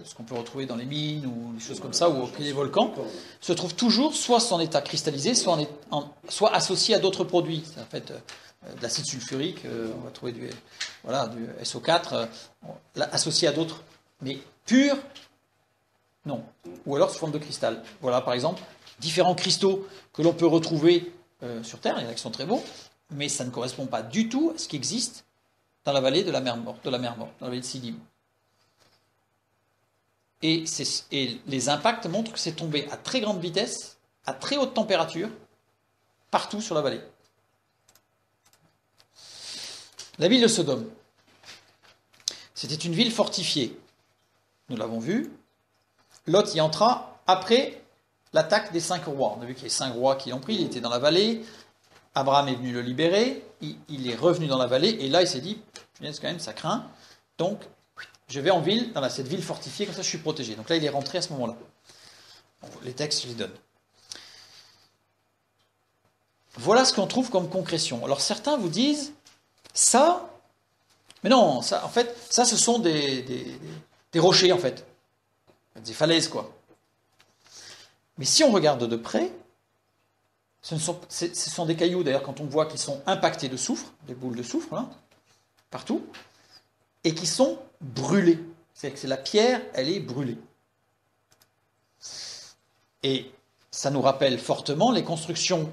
ce qu'on peut retrouver dans les mines ou des choses comme ça, ou au pied des volcans, se trouve toujours soit en état cristallisé, soit associé à d'autres produits. En fait, de l'acide sulfurique, on va trouver du SO4 associé à d'autres. Mais pur, non. Ou alors sous forme de cristal. Voilà, par exemple, différents cristaux que l'on peut retrouver sur Terre, il y en a qui sont très beaux, mais ça ne correspond pas du tout à ce qui existe dans la vallée de la mer Morte, dans la vallée de Sidim. Et les impacts montrent que c'est tombé à très grande vitesse, à très haute température, partout sur la vallée. La ville de Sodome, c'était une ville fortifiée. Nous l'avons vu. Lot y entra après l'attaque des 5 rois. On a vu qu'il y a 5 rois qui l'ont pris, il était dans la vallée. Abraham est venu le libérer, il est revenu dans la vallée, et là il s'est dit, quand même, ça craint, donc je vais en ville, dans cette ville fortifiée, comme ça je suis protégé. Donc là il est rentré à ce moment-là. Bon, les textes, je les donne. Voilà ce qu'on trouve comme concrétion. Alors certains vous disent, ça, mais non, ça, en fait, ça ce sont des rochers en fait, des falaises quoi. Mais si on regarde de près, ce sont des cailloux, d'ailleurs, quand on voit qu'ils sont impactés de soufre, des boules de soufre, là, partout, et qui sont brûlés. C'est-à-dire que la pierre, elle est brûlée. Et ça nous rappelle fortement les constructions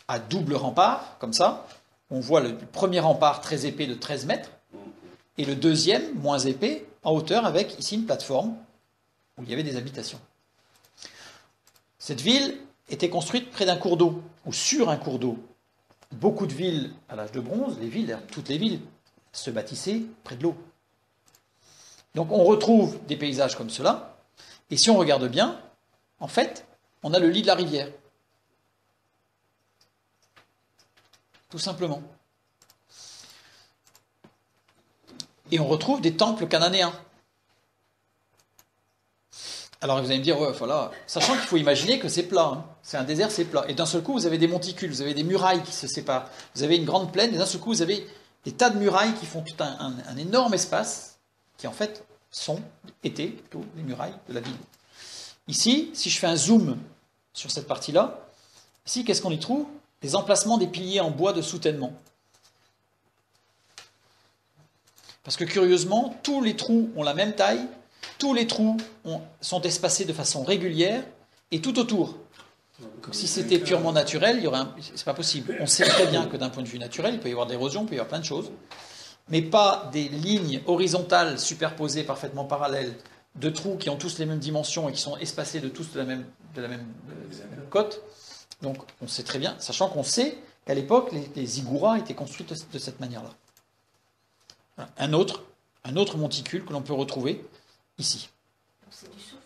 à double rempart, comme ça. On voit le premier rempart très épais de 13 mètres, et le deuxième, moins épais, en hauteur, avec ici une plateforme où il y avait des habitations. Cette ville était construite près d'un cours d'eau, ou sur un cours d'eau. Beaucoup de villes, à l'âge de bronze, toutes les villes, se bâtissaient près de l'eau. Donc on retrouve des paysages comme cela, et si on regarde bien, en fait, on a le lit de la rivière. Tout simplement. Et on retrouve des temples cananéens. Alors vous allez me dire, ouais, voilà, sachant qu'il faut imaginer que c'est plat, hein. C'est un désert, c'est plat. Et d'un seul coup, vous avez des monticules, vous avez des murailles qui se séparent, vous avez une grande plaine, et d'un seul coup, vous avez des tas de murailles qui font tout un énorme espace, qui en fait étaient plutôt les murailles de la ville. Ici, si je fais un zoom sur cette partie-là, ici, qu'est-ce qu'on y trouve? Les emplacements des piliers en bois de soutènement. Parce que curieusement, tous les trous ont la même taille, tous les trous sont espacés de façon régulière, et tout autour. Donc, si c'était purement naturel, c'est pas possible. On sait très bien que d'un point de vue naturel, il peut y avoir de l'érosion, il peut y avoir plein de choses, mais pas des lignes horizontales superposées, parfaitement parallèles, de trous qui ont tous les mêmes dimensions et qui sont espacés de tous de la même côte. Donc on sait très bien, sachant qu'on sait qu'à l'époque, les zigouras étaient construits de cette manière-là. Voilà. Un autre monticule que l'on peut retrouver ici. C'est du soufre?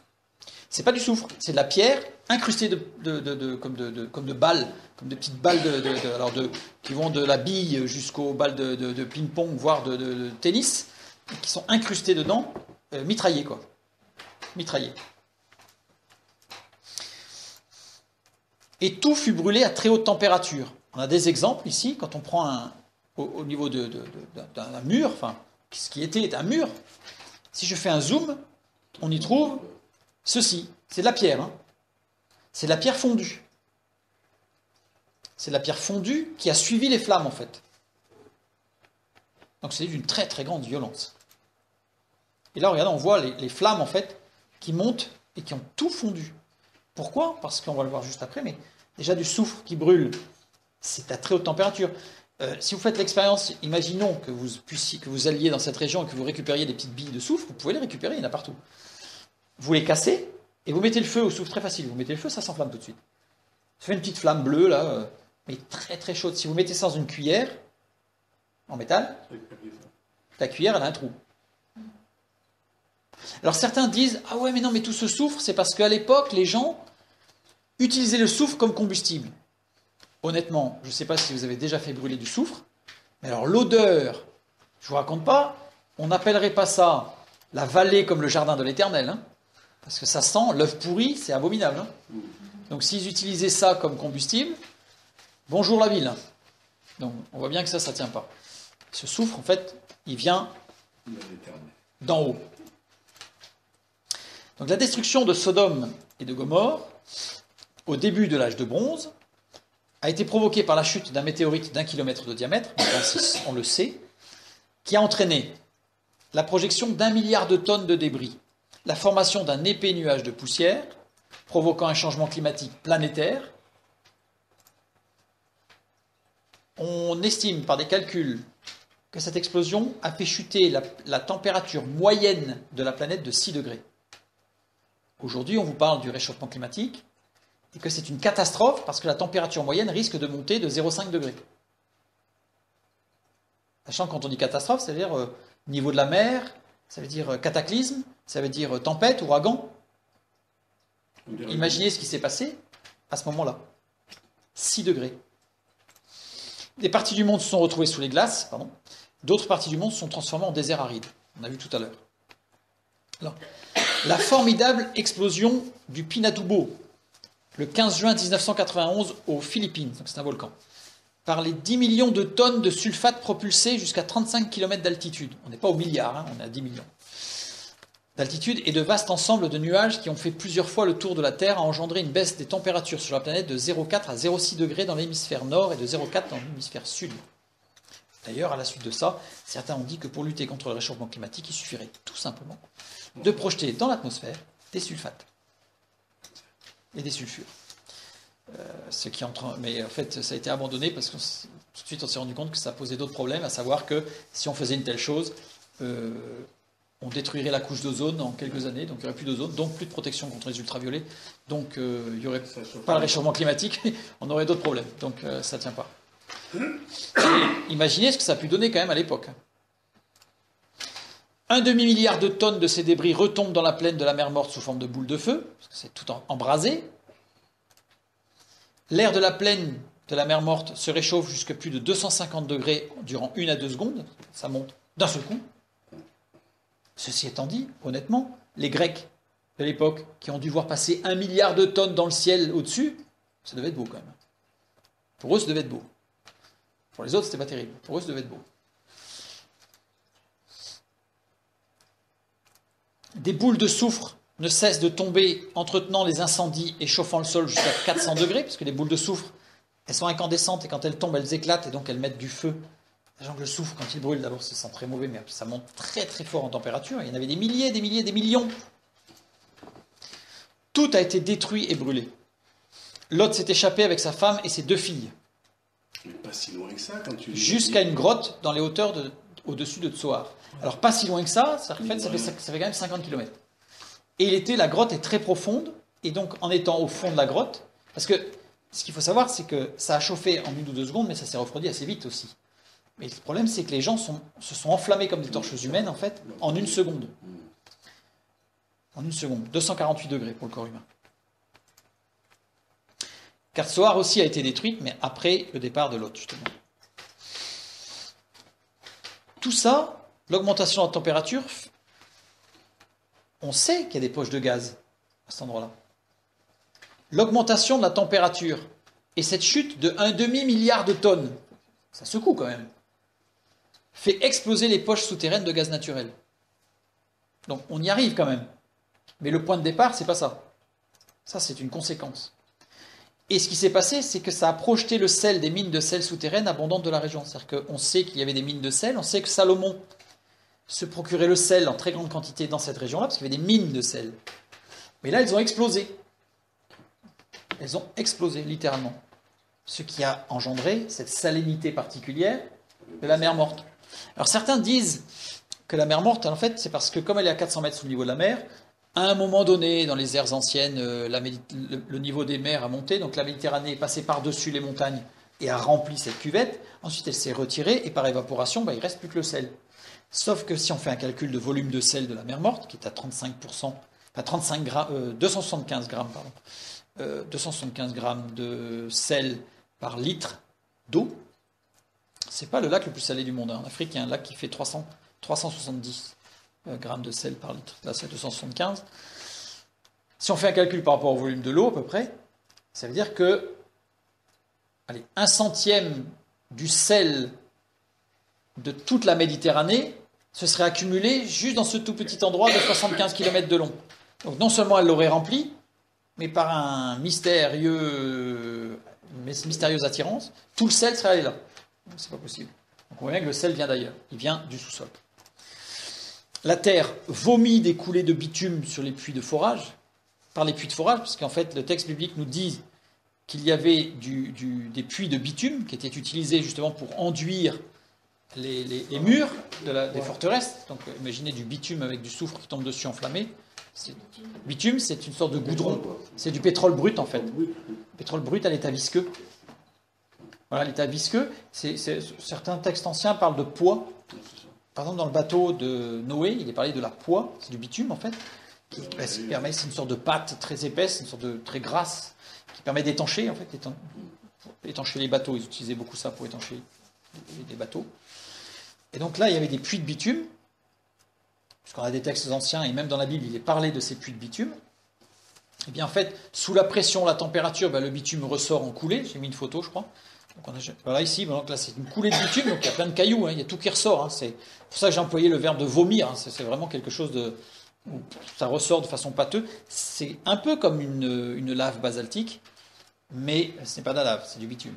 C'est pas du soufre, c'est de la pierre incrustée comme de balles, comme de petites balles qui vont de la bille jusqu'aux balles de ping-pong, voire de tennis, qui sont incrustées dedans, mitraillées quoi. Mitraillées. Et tout fut brûlé à très haute température. On a des exemples ici, quand on prend au niveau d'un mur, enfin, ce qui était un mur, si je fais un zoom, on y trouve ceci. C'est de la pierre. Hein. C'est de la pierre fondue. C'est de la pierre fondue qui a suivi les flammes, en fait. Donc c'est d'une très très grande violence. Et là, regardez, on voit les flammes, en fait, qui montent et qui ont tout fondu. Pourquoi? Parce qu'on va le voir juste après, mais déjà du soufre qui brûle, c'est à très haute température. Si vous faites l'expérience, imaginons que vous alliez dans cette région et que vous récupériez des petites billes de soufre, vous pouvez les récupérer, il y en a partout. Vous les cassez et vous mettez le feu au soufre, très facile. Vous mettez le feu, ça s'enflamme tout de suite. Ça fait une petite flamme bleue, là, mais très très chaude. Si vous mettez ça dans une cuillère, en métal, la cuillère, elle a un trou. Alors certains disent, ah ouais, mais non, mais tout ce soufre, c'est parce qu'à l'époque, les gens utilisaient le soufre comme combustible. Honnêtement, je ne sais pas si vous avez déjà fait brûler du soufre, mais alors l'odeur, je ne vous raconte pas, on n'appellerait pas ça la vallée comme le jardin de l'Éternel, hein, parce que ça sent l'œuf pourri, c'est abominable. Hein. Donc s'ils utilisaient ça comme combustible, bonjour la ville. Hein. Donc on voit bien que ça ne tient pas. Ce soufre, en fait, il vient d'en haut. Donc la destruction de Sodome et de Gomorrhe, au début de l'âge de bronze, a été provoquée par la chute d'un météorite d'1 kilomètre de diamètre, donc là, on le sait, qui a entraîné la projection d'1 milliard de tonnes de débris, la formation d'un épais nuage de poussière, provoquant un changement climatique planétaire. On estime par des calculs que cette explosion a fait chuter la température moyenne de la planète de 6 degrés. Aujourd'hui, on vous parle du réchauffement climatique et que c'est une catastrophe parce que la température moyenne risque de monter de 0,5 degrés. Sachant que quand on dit catastrophe, ça veut dire niveau de la mer, ça veut dire cataclysme, ça veut dire tempête, ouragan. Imaginez ce qui s'est passé à ce moment-là. 6 degrés. Des parties du monde se sont retrouvées sous les glaces, d'autres parties du monde se sont transformées en désert aride. On a vu tout à l'heure. Alors, la formidable explosion du Pinatubo, le 15 juin 1991 aux Philippines, donc c'est un volcan, par les 10 millions de tonnes de sulfate propulsées jusqu'à 35 km d'altitude. On n'est pas au milliard, on est à 10 millions d'altitude, et de vastes ensembles de nuages qui ont fait plusieurs fois le tour de la Terre, a engendré une baisse des températures sur la planète de 0,4 à 0,6 degrés dans l'hémisphère nord et de 0,4 dans l'hémisphère sud. D'ailleurs, à la suite de ça, certains ont dit que pour lutter contre le réchauffement climatique, il suffirait tout simplement de projeter dans l'atmosphère des sulfates et des sulfures. Mais en fait, ça a été abandonné parce que tout de suite on s'est rendu compte que ça posait d'autres problèmes, à savoir que si on faisait une telle chose, on détruirait la couche d'ozone en quelques années, donc il n'y aurait plus d'ozone, donc plus de protection contre les ultraviolets, donc il n'y aurait pas le réchauffement climatique, on aurait d'autres problèmes, donc ça ne tient pas. Et imaginez ce que ça a pu donner quand même à l'époque. 1,5 milliard de tonnes de ces débris retombent dans la plaine de la mer Morte sous forme de boules de feu, parce que c'est tout embrasé. L'air de la plaine de la mer Morte se réchauffe jusqu'à plus de 250 degrés durant 1 à 2 secondes, ça monte d'un seul coup. Ceci étant dit, honnêtement, les Grecs de l'époque, qui ont dû voir passer 1 milliard de tonnes dans le ciel au-dessus, ça devait être beau quand même. Pour eux, ça devait être beau. Pour les autres, c'était pas terrible. Pour eux, ça devait être beau. Des boules de soufre ne cessent de tomber, entretenant les incendies et chauffant le sol jusqu'à 400 degrés, parce que les boules de soufre, elles sont incandescentes et quand elles tombent, elles éclatent et donc elles mettent du feu. Sachant que le soufre, quand il brûle, d'abord, ça sent très mauvais, mais ça monte très très fort en température. Il y en avait des milliers, des milliers, des millions. Tout a été détruit et brûlé. Lot s'est échappé avec sa femme et ses 2 filles. Mais pas si loin que ça, quand tu... Jusqu'à une grotte dans les hauteurs au-dessus de Tsoar. Alors pas si loin que ça, ça fait quand même 50 km. Et la grotte est très profonde, et donc en étant au fond de la grotte, parce que ce qu'il faut savoir, c'est que ça a chauffé en 1 ou 2 secondes, mais ça s'est refroidi assez vite aussi. Mais le problème, c'est que les gens se sont enflammés comme des torches humaines, en fait, en 1 seconde. En 1 seconde. 248 degrés pour le corps humain. Car Tsoar aussi a été détruite, mais après le départ de Lot, justement. Tout ça, l'augmentation de la température, on sait qu'il y a des poches de gaz à cet endroit-là. L'augmentation de la température et cette chute de 1,5 milliard de tonnes, ça secoue quand même, fait exploser les poches souterraines de gaz naturel. Donc on y arrive quand même. Mais le point de départ, c'est pas ça. Ça, c'est une conséquence. Et ce qui s'est passé, c'est que ça a projeté le sel des mines de sel souterraines abondantes de la région. C'est-à-dire qu'on sait qu'il y avait des mines de sel, on sait que Salomon se procurait le sel en très grande quantité dans cette région-là, parce qu'il y avait des mines de sel. Mais là, elles ont explosé. Elles ont explosé, littéralement. Ce qui a engendré cette salinité particulière de la mer Morte. Alors certains disent que la mer Morte, en fait, c'est parce que comme elle est à 400 mètres sous le niveau de la mer, à un moment donné, dans les ères anciennes, le niveau des mers a monté, donc la Méditerranée est passée par-dessus les montagnes et a rempli cette cuvette. Ensuite, elle s'est retirée et par évaporation, il ne reste plus que le sel. Sauf que si on fait un calcul de volume de sel de la mer Morte, qui est à 35%, enfin 275 grammes, 275 grammes de sel par litre d'eau, c'est pas le lac le plus salé du monde. En Afrique, il y a un lac qui fait 370 grammes de sel par litre. Là, c'est 275. Si on fait un calcul par rapport au volume de l'eau, à peu près, ça veut dire que 1/100 du sel de toute la Méditerranée se serait accumulé juste dans ce tout petit endroit de 75 km de long. Donc non seulement elle l'aurait rempli, mais par un mystérieux mystérieuse attirance, tout le sel serait allé là. C'est pas possible. Donc on voit bien que le sel vient d'ailleurs. Il vient du sous-sol. La terre vomit des coulées de bitume sur les puits de forage, par les puits de forage, parce qu'en fait le texte biblique nous dit qu'il y avait des puits de bitume qui étaient utilisés justement pour enduire les murs des forteresses. Donc imaginez du bitume avec du soufre qui tombe dessus enflammé. Bitume, c'est une sorte de goudron. C'est du pétrole brut en fait. Pétrole brut à l'état visqueux. Voilà, l'état visqueux. Certains textes anciens parlent de poids. Par exemple, dans le bateau de Noé, il est parlé de la poix, c'est du bitume en fait, qui permet, c'est une sorte de pâte très épaisse, une sorte de très grasse, qui permet d'étancher en fait, étancher les bateaux. Ils utilisaient beaucoup ça pour étancher des bateaux. Et donc là, il y avait des puits de bitume, puisqu'on a des textes anciens, et même dans la Bible, il est parlé de ces puits de bitume. Et bien en fait, sous la pression, la température, le bitume ressort en coulée. J'ai mis une photo, je crois. Donc voilà ici, donc là c'est une coulée de bitume, donc il y a plein de cailloux, il y a tout qui ressort. C'est pour ça que j'ai employé le verbe de vomir. C'est vraiment quelque chose où ça ressort de façon pâteuse. C'est un peu comme une lave basaltique, mais ce n'est pas de la lave, c'est du bitume.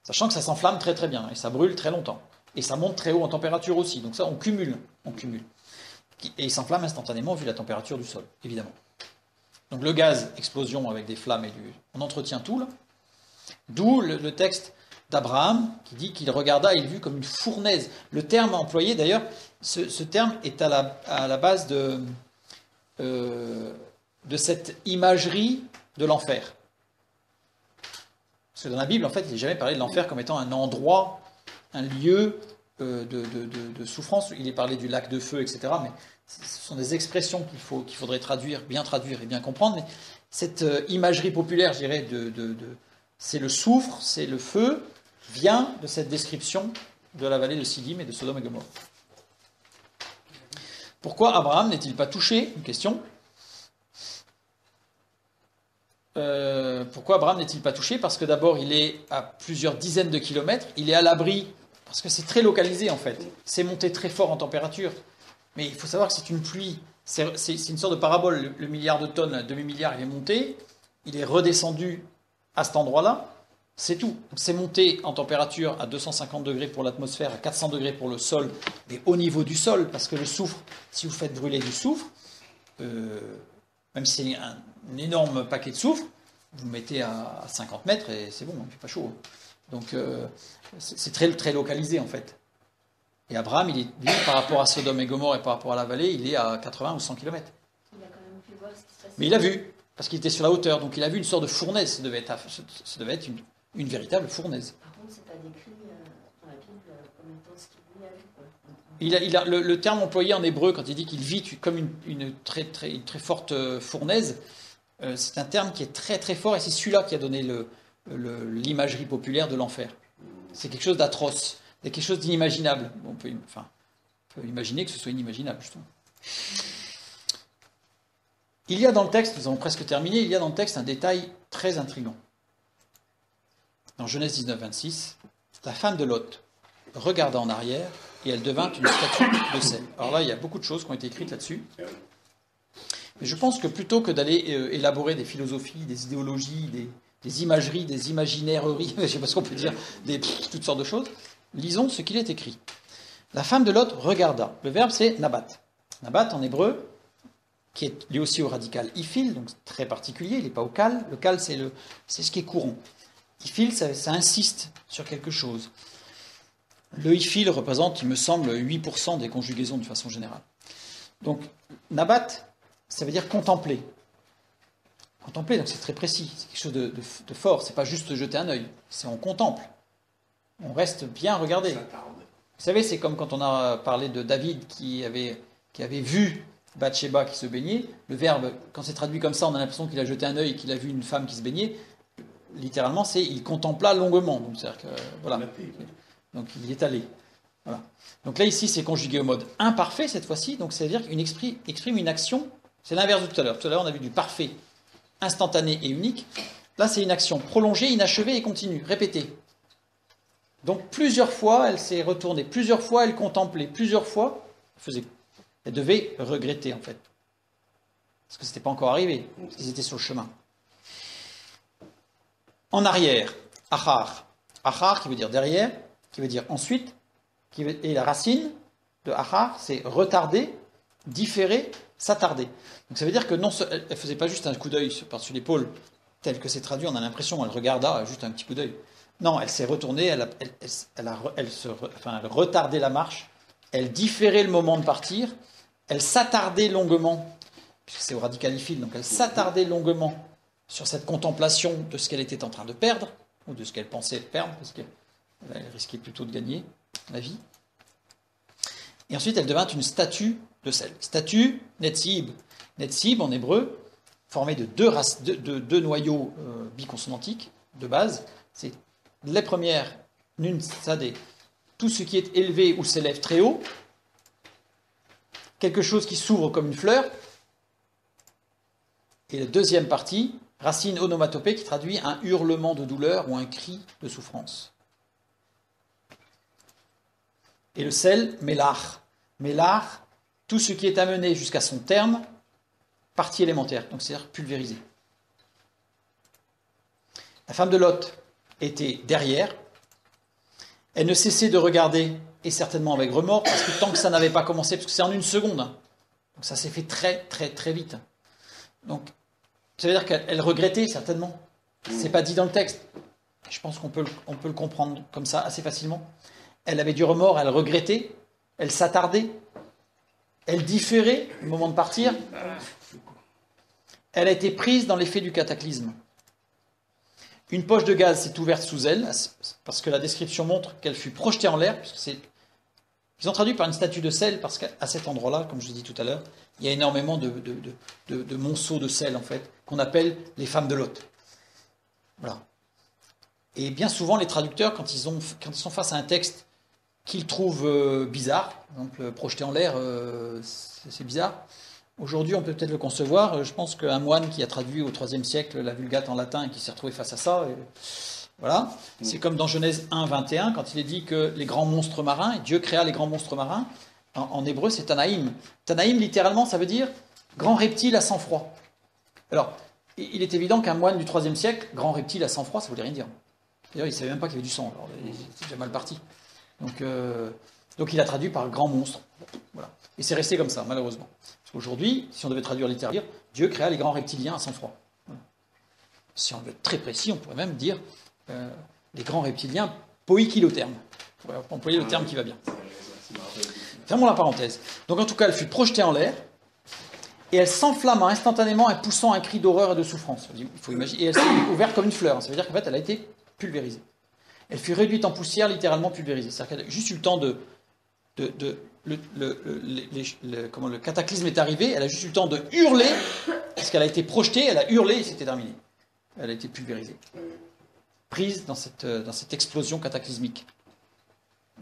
Sachant que ça s'enflamme très très bien et ça brûle très longtemps. Et ça monte très haut en température aussi. Donc ça, on cumule. Et il s'enflamme instantanément vu la température du sol, évidemment. Donc le gaz, explosion avec des flammes on entretient tout là. D'où le texte d'Abraham qui dit qu'il regarda et il vit comme une fournaise. Le terme employé, d'ailleurs, ce terme est à la base de cette imagerie de l'enfer. Parce que dans la Bible, en fait, il n'est jamais parlé de l'enfer comme étant un endroit, un lieu de souffrance. Il est parlé du lac de feu, etc. Mais ce sont des expressions qu'il faudrait bien traduire et bien comprendre. Mais cette imagerie populaire, je dirais, c'est le soufre, c'est le feu, vient de cette description de la vallée de Siddim et de Sodome et Gomorrhe. Pourquoi Abraham n'est-il pas touché? Une question. Pourquoi Abraham n'est-il pas touché? Parce que d'abord, il est à plusieurs dizaines de kilomètres, il est à l'abri, parce que c'est très localisé en fait. C'est monté très fort en température. Mais il faut savoir que c'est une pluie, c'est une sorte de parabole. Le milliard de tonnes, le demi-milliard, il est monté, il est redescendu à cet endroit-là, c'est tout. Donc c'est monté en température à 250 degrés pour l'atmosphère, à 400 degrés pour le sol, mais au niveau du sol, parce que le soufre, si vous faites brûler du soufre, même si c'est un énorme paquet de soufre, vous le mettez à 50 mètres et c'est bon, il ne fait pas chaud. Donc c'est très, très localisé en fait. Et Abraham, lui, par rapport à Sodome et Gomorrhe et par rapport à la vallée, il est à 80 ou 100 km. Il a quand même pu voir ce qui se passait. Mais il a vu, parce qu'il était sur la hauteur, donc il a vu une sorte de fournaise. Ça devait être une véritable fournaise. Par contre, c'est pas décrit dans la Bible combien de temps ce qu'il vit avec. Le terme employé en hébreu, quand il dit qu'il vit comme une très, très, très forte fournaise, c'est un terme qui est très très fort, et c'est celui-là qui a donné l'imagerie populaire de l'enfer. C'est quelque chose d'atroce, c'est quelque chose d'inimaginable. On peut imaginer que ce soit inimaginable, justement. Il y a dans le texte, nous avons presque terminé, il y a dans le texte un détail très intriguant. Dans Genèse 19, 26, la femme de Lot regarda en arrière et elle devint une statue de sel. Alors là, il y a beaucoup de choses qui ont été écrites là-dessus. Mais je pense que plutôt que d'aller élaborer des philosophies, des idéologies, des imageries, des imaginaires-eries, je ne sais pas ce qu'on peut dire, toutes sortes de choses, lisons ce qu'il est écrit. La femme de Lot regarda. Le verbe, c'est nabat. Nabat, en hébreu, qui est lui aussi au radical ifil, donc très particulier, il n'est pas au cal. Le cal, c'est ce qui est courant. Ifil, ça insiste sur quelque chose. Le ifil représente, il me semble, 8% des conjugaisons de façon générale. Donc, nabat, ça veut dire contempler. Contempler, donc c'est très précis, c'est quelque chose de fort, c'est pas juste jeter un œil, c'est on contemple. On reste bien regardé. Vous savez, c'est comme quand on a parlé de David qui avait vu Bathsheba qui se baignait. Le verbe, quand c'est traduit comme ça, on a l'impression qu'il a jeté un œil et qu'il a vu une femme qui se baignait. Littéralement, c'est il contempla longuement. Donc, c'est-à-dire que, voilà. Donc il y est allé. Voilà. Donc là, ici, c'est conjugué au mode imparfait cette fois-ci. Donc c'est-à-dire qu'il exprime une action. C'est l'inverse de tout à l'heure. Tout à l'heure, on a vu du parfait, instantané et unique. Là, c'est une action prolongée, inachevée et continue, répétée. Donc plusieurs fois, elle s'est retournée. Plusieurs fois, elle contemplait. Plusieurs fois, elle devait regretter en fait. Parce que ce n'était pas encore arrivé. Parce qu'ils étaient sur le chemin. En arrière, achar. Achar qui veut dire derrière, qui veut dire ensuite, et la racine de achar, c'est retarder, différer, s'attarder. Donc ça veut dire que non, elle ne faisait pas juste un coup d'œil par-dessus l'épaule, tel que c'est traduit, on a l'impression, elle regarda juste un petit coup d'œil. Non, elle s'est retournée, elle retardait la marche, elle différait le moment de partir, elle s'attardait longuement, puisque c'est au radicalifile, donc elle s'attardait longuement sur cette contemplation de ce qu'elle était en train de perdre, ou de ce qu'elle pensait perdre, parce qu'elle risquait plutôt de gagner la vie. Et ensuite, elle devint une statue de sel. Statue, Netzib. Netzib, en hébreu, formé de deux noyaux biconsonantiques de base. C'est les premières, Nun Sadeh, tout ce qui est élevé ou s'élève très haut, quelque chose qui s'ouvre comme une fleur. Et la deuxième partie, racine onomatopée, qui traduit un hurlement de douleur ou un cri de souffrance. Et le sel, Mélach. Mélach, tout ce qui est amené jusqu'à son terme, partie élémentaire, donc c'est-à-dire pulvérisé. La femme de Lot était derrière. Elle ne cessait de regarder, et certainement avec remords, parce que tant que ça n'avait pas commencé, parce que c'est en une seconde, donc ça s'est fait très très très vite. Donc ça veut dire qu'elle regrettait certainement. C'est pas dit dans le texte. Je pense qu'on peut le comprendre comme ça assez facilement. Elle avait du remords, elle regrettait, elle s'attardait, elle différait au moment de partir. Elle a été prise dans l'effet du cataclysme. Une poche de gaz s'est ouverte sous elle, parce que la description montre qu'elle fut projetée en l'air, puisque ils ont traduit par une statue de sel, parce qu'à cet endroit-là, comme je l'ai dit tout à l'heure, il y a énormément de monceaux de sel, en fait, qu'on appelle les femmes de Lot. Voilà. Et bien souvent, les traducteurs, quand ils sont face à un texte qu'ils trouvent bizarre, par exemple, projeté en l'air, c'est bizarre. Aujourd'hui, on peut peut-être le concevoir. Je pense qu'un moine qui a traduit au IIIe siècle la Vulgate en latin et qui s'est retrouvé face à ça, voilà. C'est comme dans Genèse 1, 21, quand il est dit que les grands monstres marins, et Dieu créa les grands monstres marins, en hébreu, c'est Tanaïm. Tanaïm, littéralement, ça veut dire grand reptile à sang-froid. Alors, il est évident qu'un moine du IIIe siècle, grand reptile à sang-froid, ça ne voulait rien dire. D'ailleurs, il ne savait même pas qu'il y avait du sang. Alors, c'est déjà mal parti. Donc il a traduit par grand monstre. Voilà. Et c'est resté comme ça, malheureusement. Parce qu'aujourd'hui, si on devait traduire littéralement, Dieu créa les grands reptiliens à sang-froid. Voilà. Si on veut être très précis, on pourrait même dire les grands reptiliens poikilothermes. On pourrait employer le terme qui va bien. Fermons la parenthèse. Donc en tout cas, elle fut projetée en l'air, et elle s'enflamma instantanément en poussant un cri d'horreur et de souffrance. Il faut imaginer. Et elle s'est ouverte comme une fleur. Ça veut dire qu'en fait, elle a été pulvérisée. Elle fut réduite en poussière, littéralement pulvérisée. C'est-à-dire qu'elle a juste eu le temps comment le cataclysme est arrivé, elle a juste eu le temps de hurler, parce qu'elle a été projetée, elle a hurlé et c'était terminé. Elle a été pulvérisée. Prise dans cette explosion cataclysmique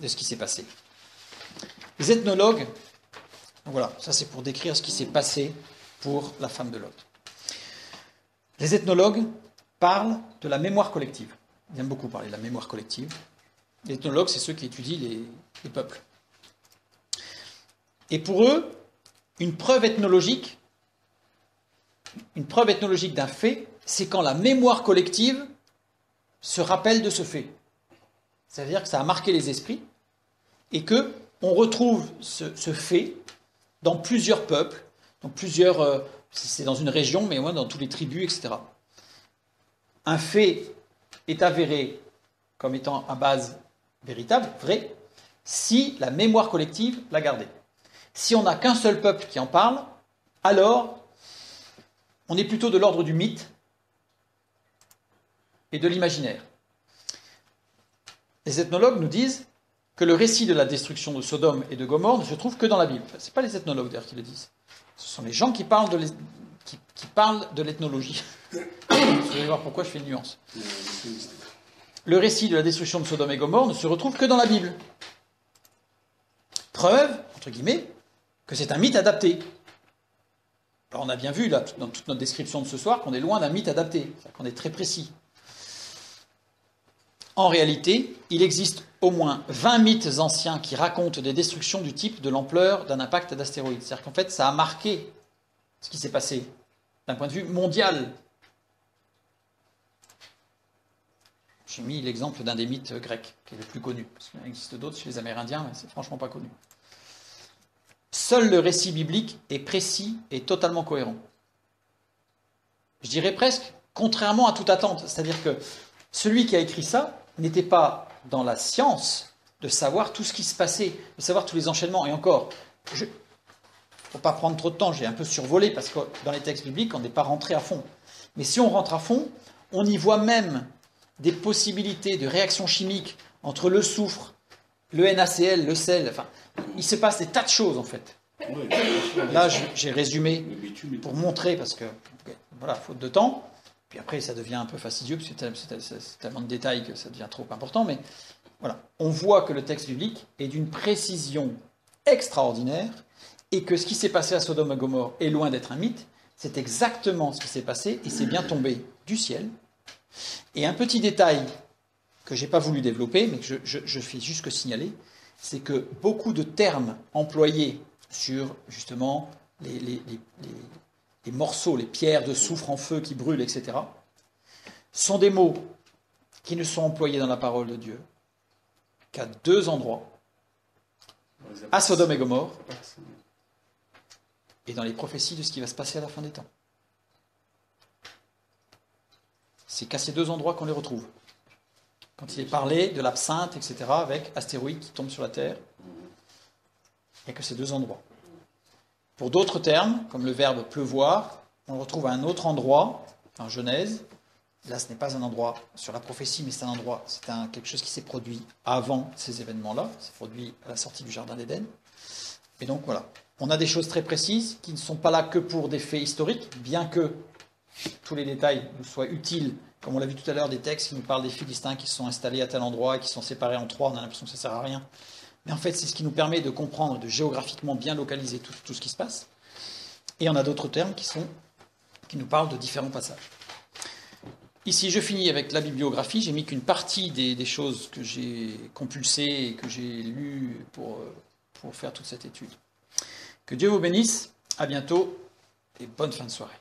de ce qui s'est passé. Les ethnologues, voilà, ça c'est pour décrire ce qui s'est passé pour la femme de Lot. Les ethnologues parlent de la mémoire collective. Ils aiment beaucoup parler de la mémoire collective. Les ethnologues, c'est ceux qui étudient les peuples. Et pour eux, une preuve ethnologique d'un fait, c'est quand la mémoire collective se rappelle de ce fait. C'est-à-dire que ça a marqué les esprits et que on retrouve ce fait dans plusieurs peuples, dans plusieurs, c'est dans une région, mais dans toutes les tribus, etc. Un fait est avéré comme étant à base véritable, vrai, si la mémoire collective l'a gardé. Si on n'a qu'un seul peuple qui en parle, alors on est plutôt de l'ordre du mythe et de l'imaginaire. Les ethnologues nous disent que le récit de la destruction de Sodome et de Gomorrhe ne se trouve que dans la Bible. Ce n'est pas les ethnologues d'ailleurs qui le disent. Ce sont les gens qui parlent de l'ethnologie. Vous allez voir pourquoi je fais une nuance. Le récit de la destruction de Sodome et Gomorrhe ne se retrouve que dans la Bible. Preuve, entre guillemets, que c'est un mythe adapté. Alors on a bien vu, là, dans toute notre description de ce soir, qu'on est loin d'un mythe adapté, c'est-à-dire qu'on est très précis. En réalité, il existe au moins 20 mythes anciens qui racontent des destructions du type de l'ampleur d'un impact d'astéroïdes. C'est-à-dire qu'en fait, ça a marqué ce qui s'est passé d'un point de vue mondial. J'ai mis l'exemple d'un des mythes grecs, qui est le plus connu, parce qu'il en existe d'autres chez les Amérindiens, mais c'est franchement pas connu. Seul le récit biblique est précis et totalement cohérent. Je dirais presque contrairement à toute attente. C'est-à-dire que celui qui a écrit ça n'était pas dans la science de savoir tout ce qui se passait, de savoir tous les enchaînements. Et encore, il ne faut pas prendre trop de temps, j'ai un peu survolé, parce que dans les textes bibliques, on n'est pas rentré à fond. Mais si on rentre à fond, on y voit même des possibilités de réactions chimiques entre le soufre, le NaCl, le sel. Enfin, il se passe des tas de choses, en fait. Oui, Là, j'ai résumé le bitume est pour montrer, parce que, voilà, faute de temps. Puis après, ça devient un peu fastidieux, parce que c'est tellement de détails que ça devient trop important. Mais voilà, on voit que le texte biblique est d'une précision extraordinaire, et que ce qui s'est passé à Sodome et Gomorrhe est loin d'être un mythe. C'est exactement ce qui s'est passé, et c'est bien tombé du ciel. Et un petit détail que je n'ai pas voulu développer, mais que je fais juste que signaler, c'est que beaucoup de termes employés sur justement les morceaux, les pierres de soufre en feu qui brûlent, etc., sont des mots qui ne sont employés dans la parole de Dieu qu'à 2 endroits, à Sodome et Gomorrhe, et dans les prophéties de ce qui va se passer à la fin des temps. C'est qu'à ces 2 endroits qu'on les retrouve. Quand il est parlé de l'absinthe, etc., avec astéroïdes qui tombent sur la Terre, il n'y a que ces 2 endroits. Pour d'autres termes, comme le verbe pleuvoir, on le retrouve à un autre endroit, en Genèse. Là, ce n'est pas un endroit sur la prophétie, mais c'est un endroit, quelque chose qui s'est produit avant ces événements-là. C'est produit à la sortie du Jardin d'Éden. Et donc, voilà. On a des choses très précises qui ne sont pas là que pour des faits historiques, bien que tous les détails nous soient utiles, comme on l'a vu tout à l'heure, des textes qui nous parlent des Philistins qui se sont installés à tel endroit et qui sont séparés en 3, on a l'impression que ça ne sert à rien. Mais en fait, c'est ce qui nous permet de comprendre, de géographiquement bien localiser tout ce qui se passe. Et on a d'autres termes qui nous parlent de différents passages. Ici, je finis avec la bibliographie. J'ai mis qu'une partie des choses que j'ai compulsées et que j'ai lues pour faire toute cette étude. Que Dieu vous bénisse. À bientôt et bonne fin de soirée.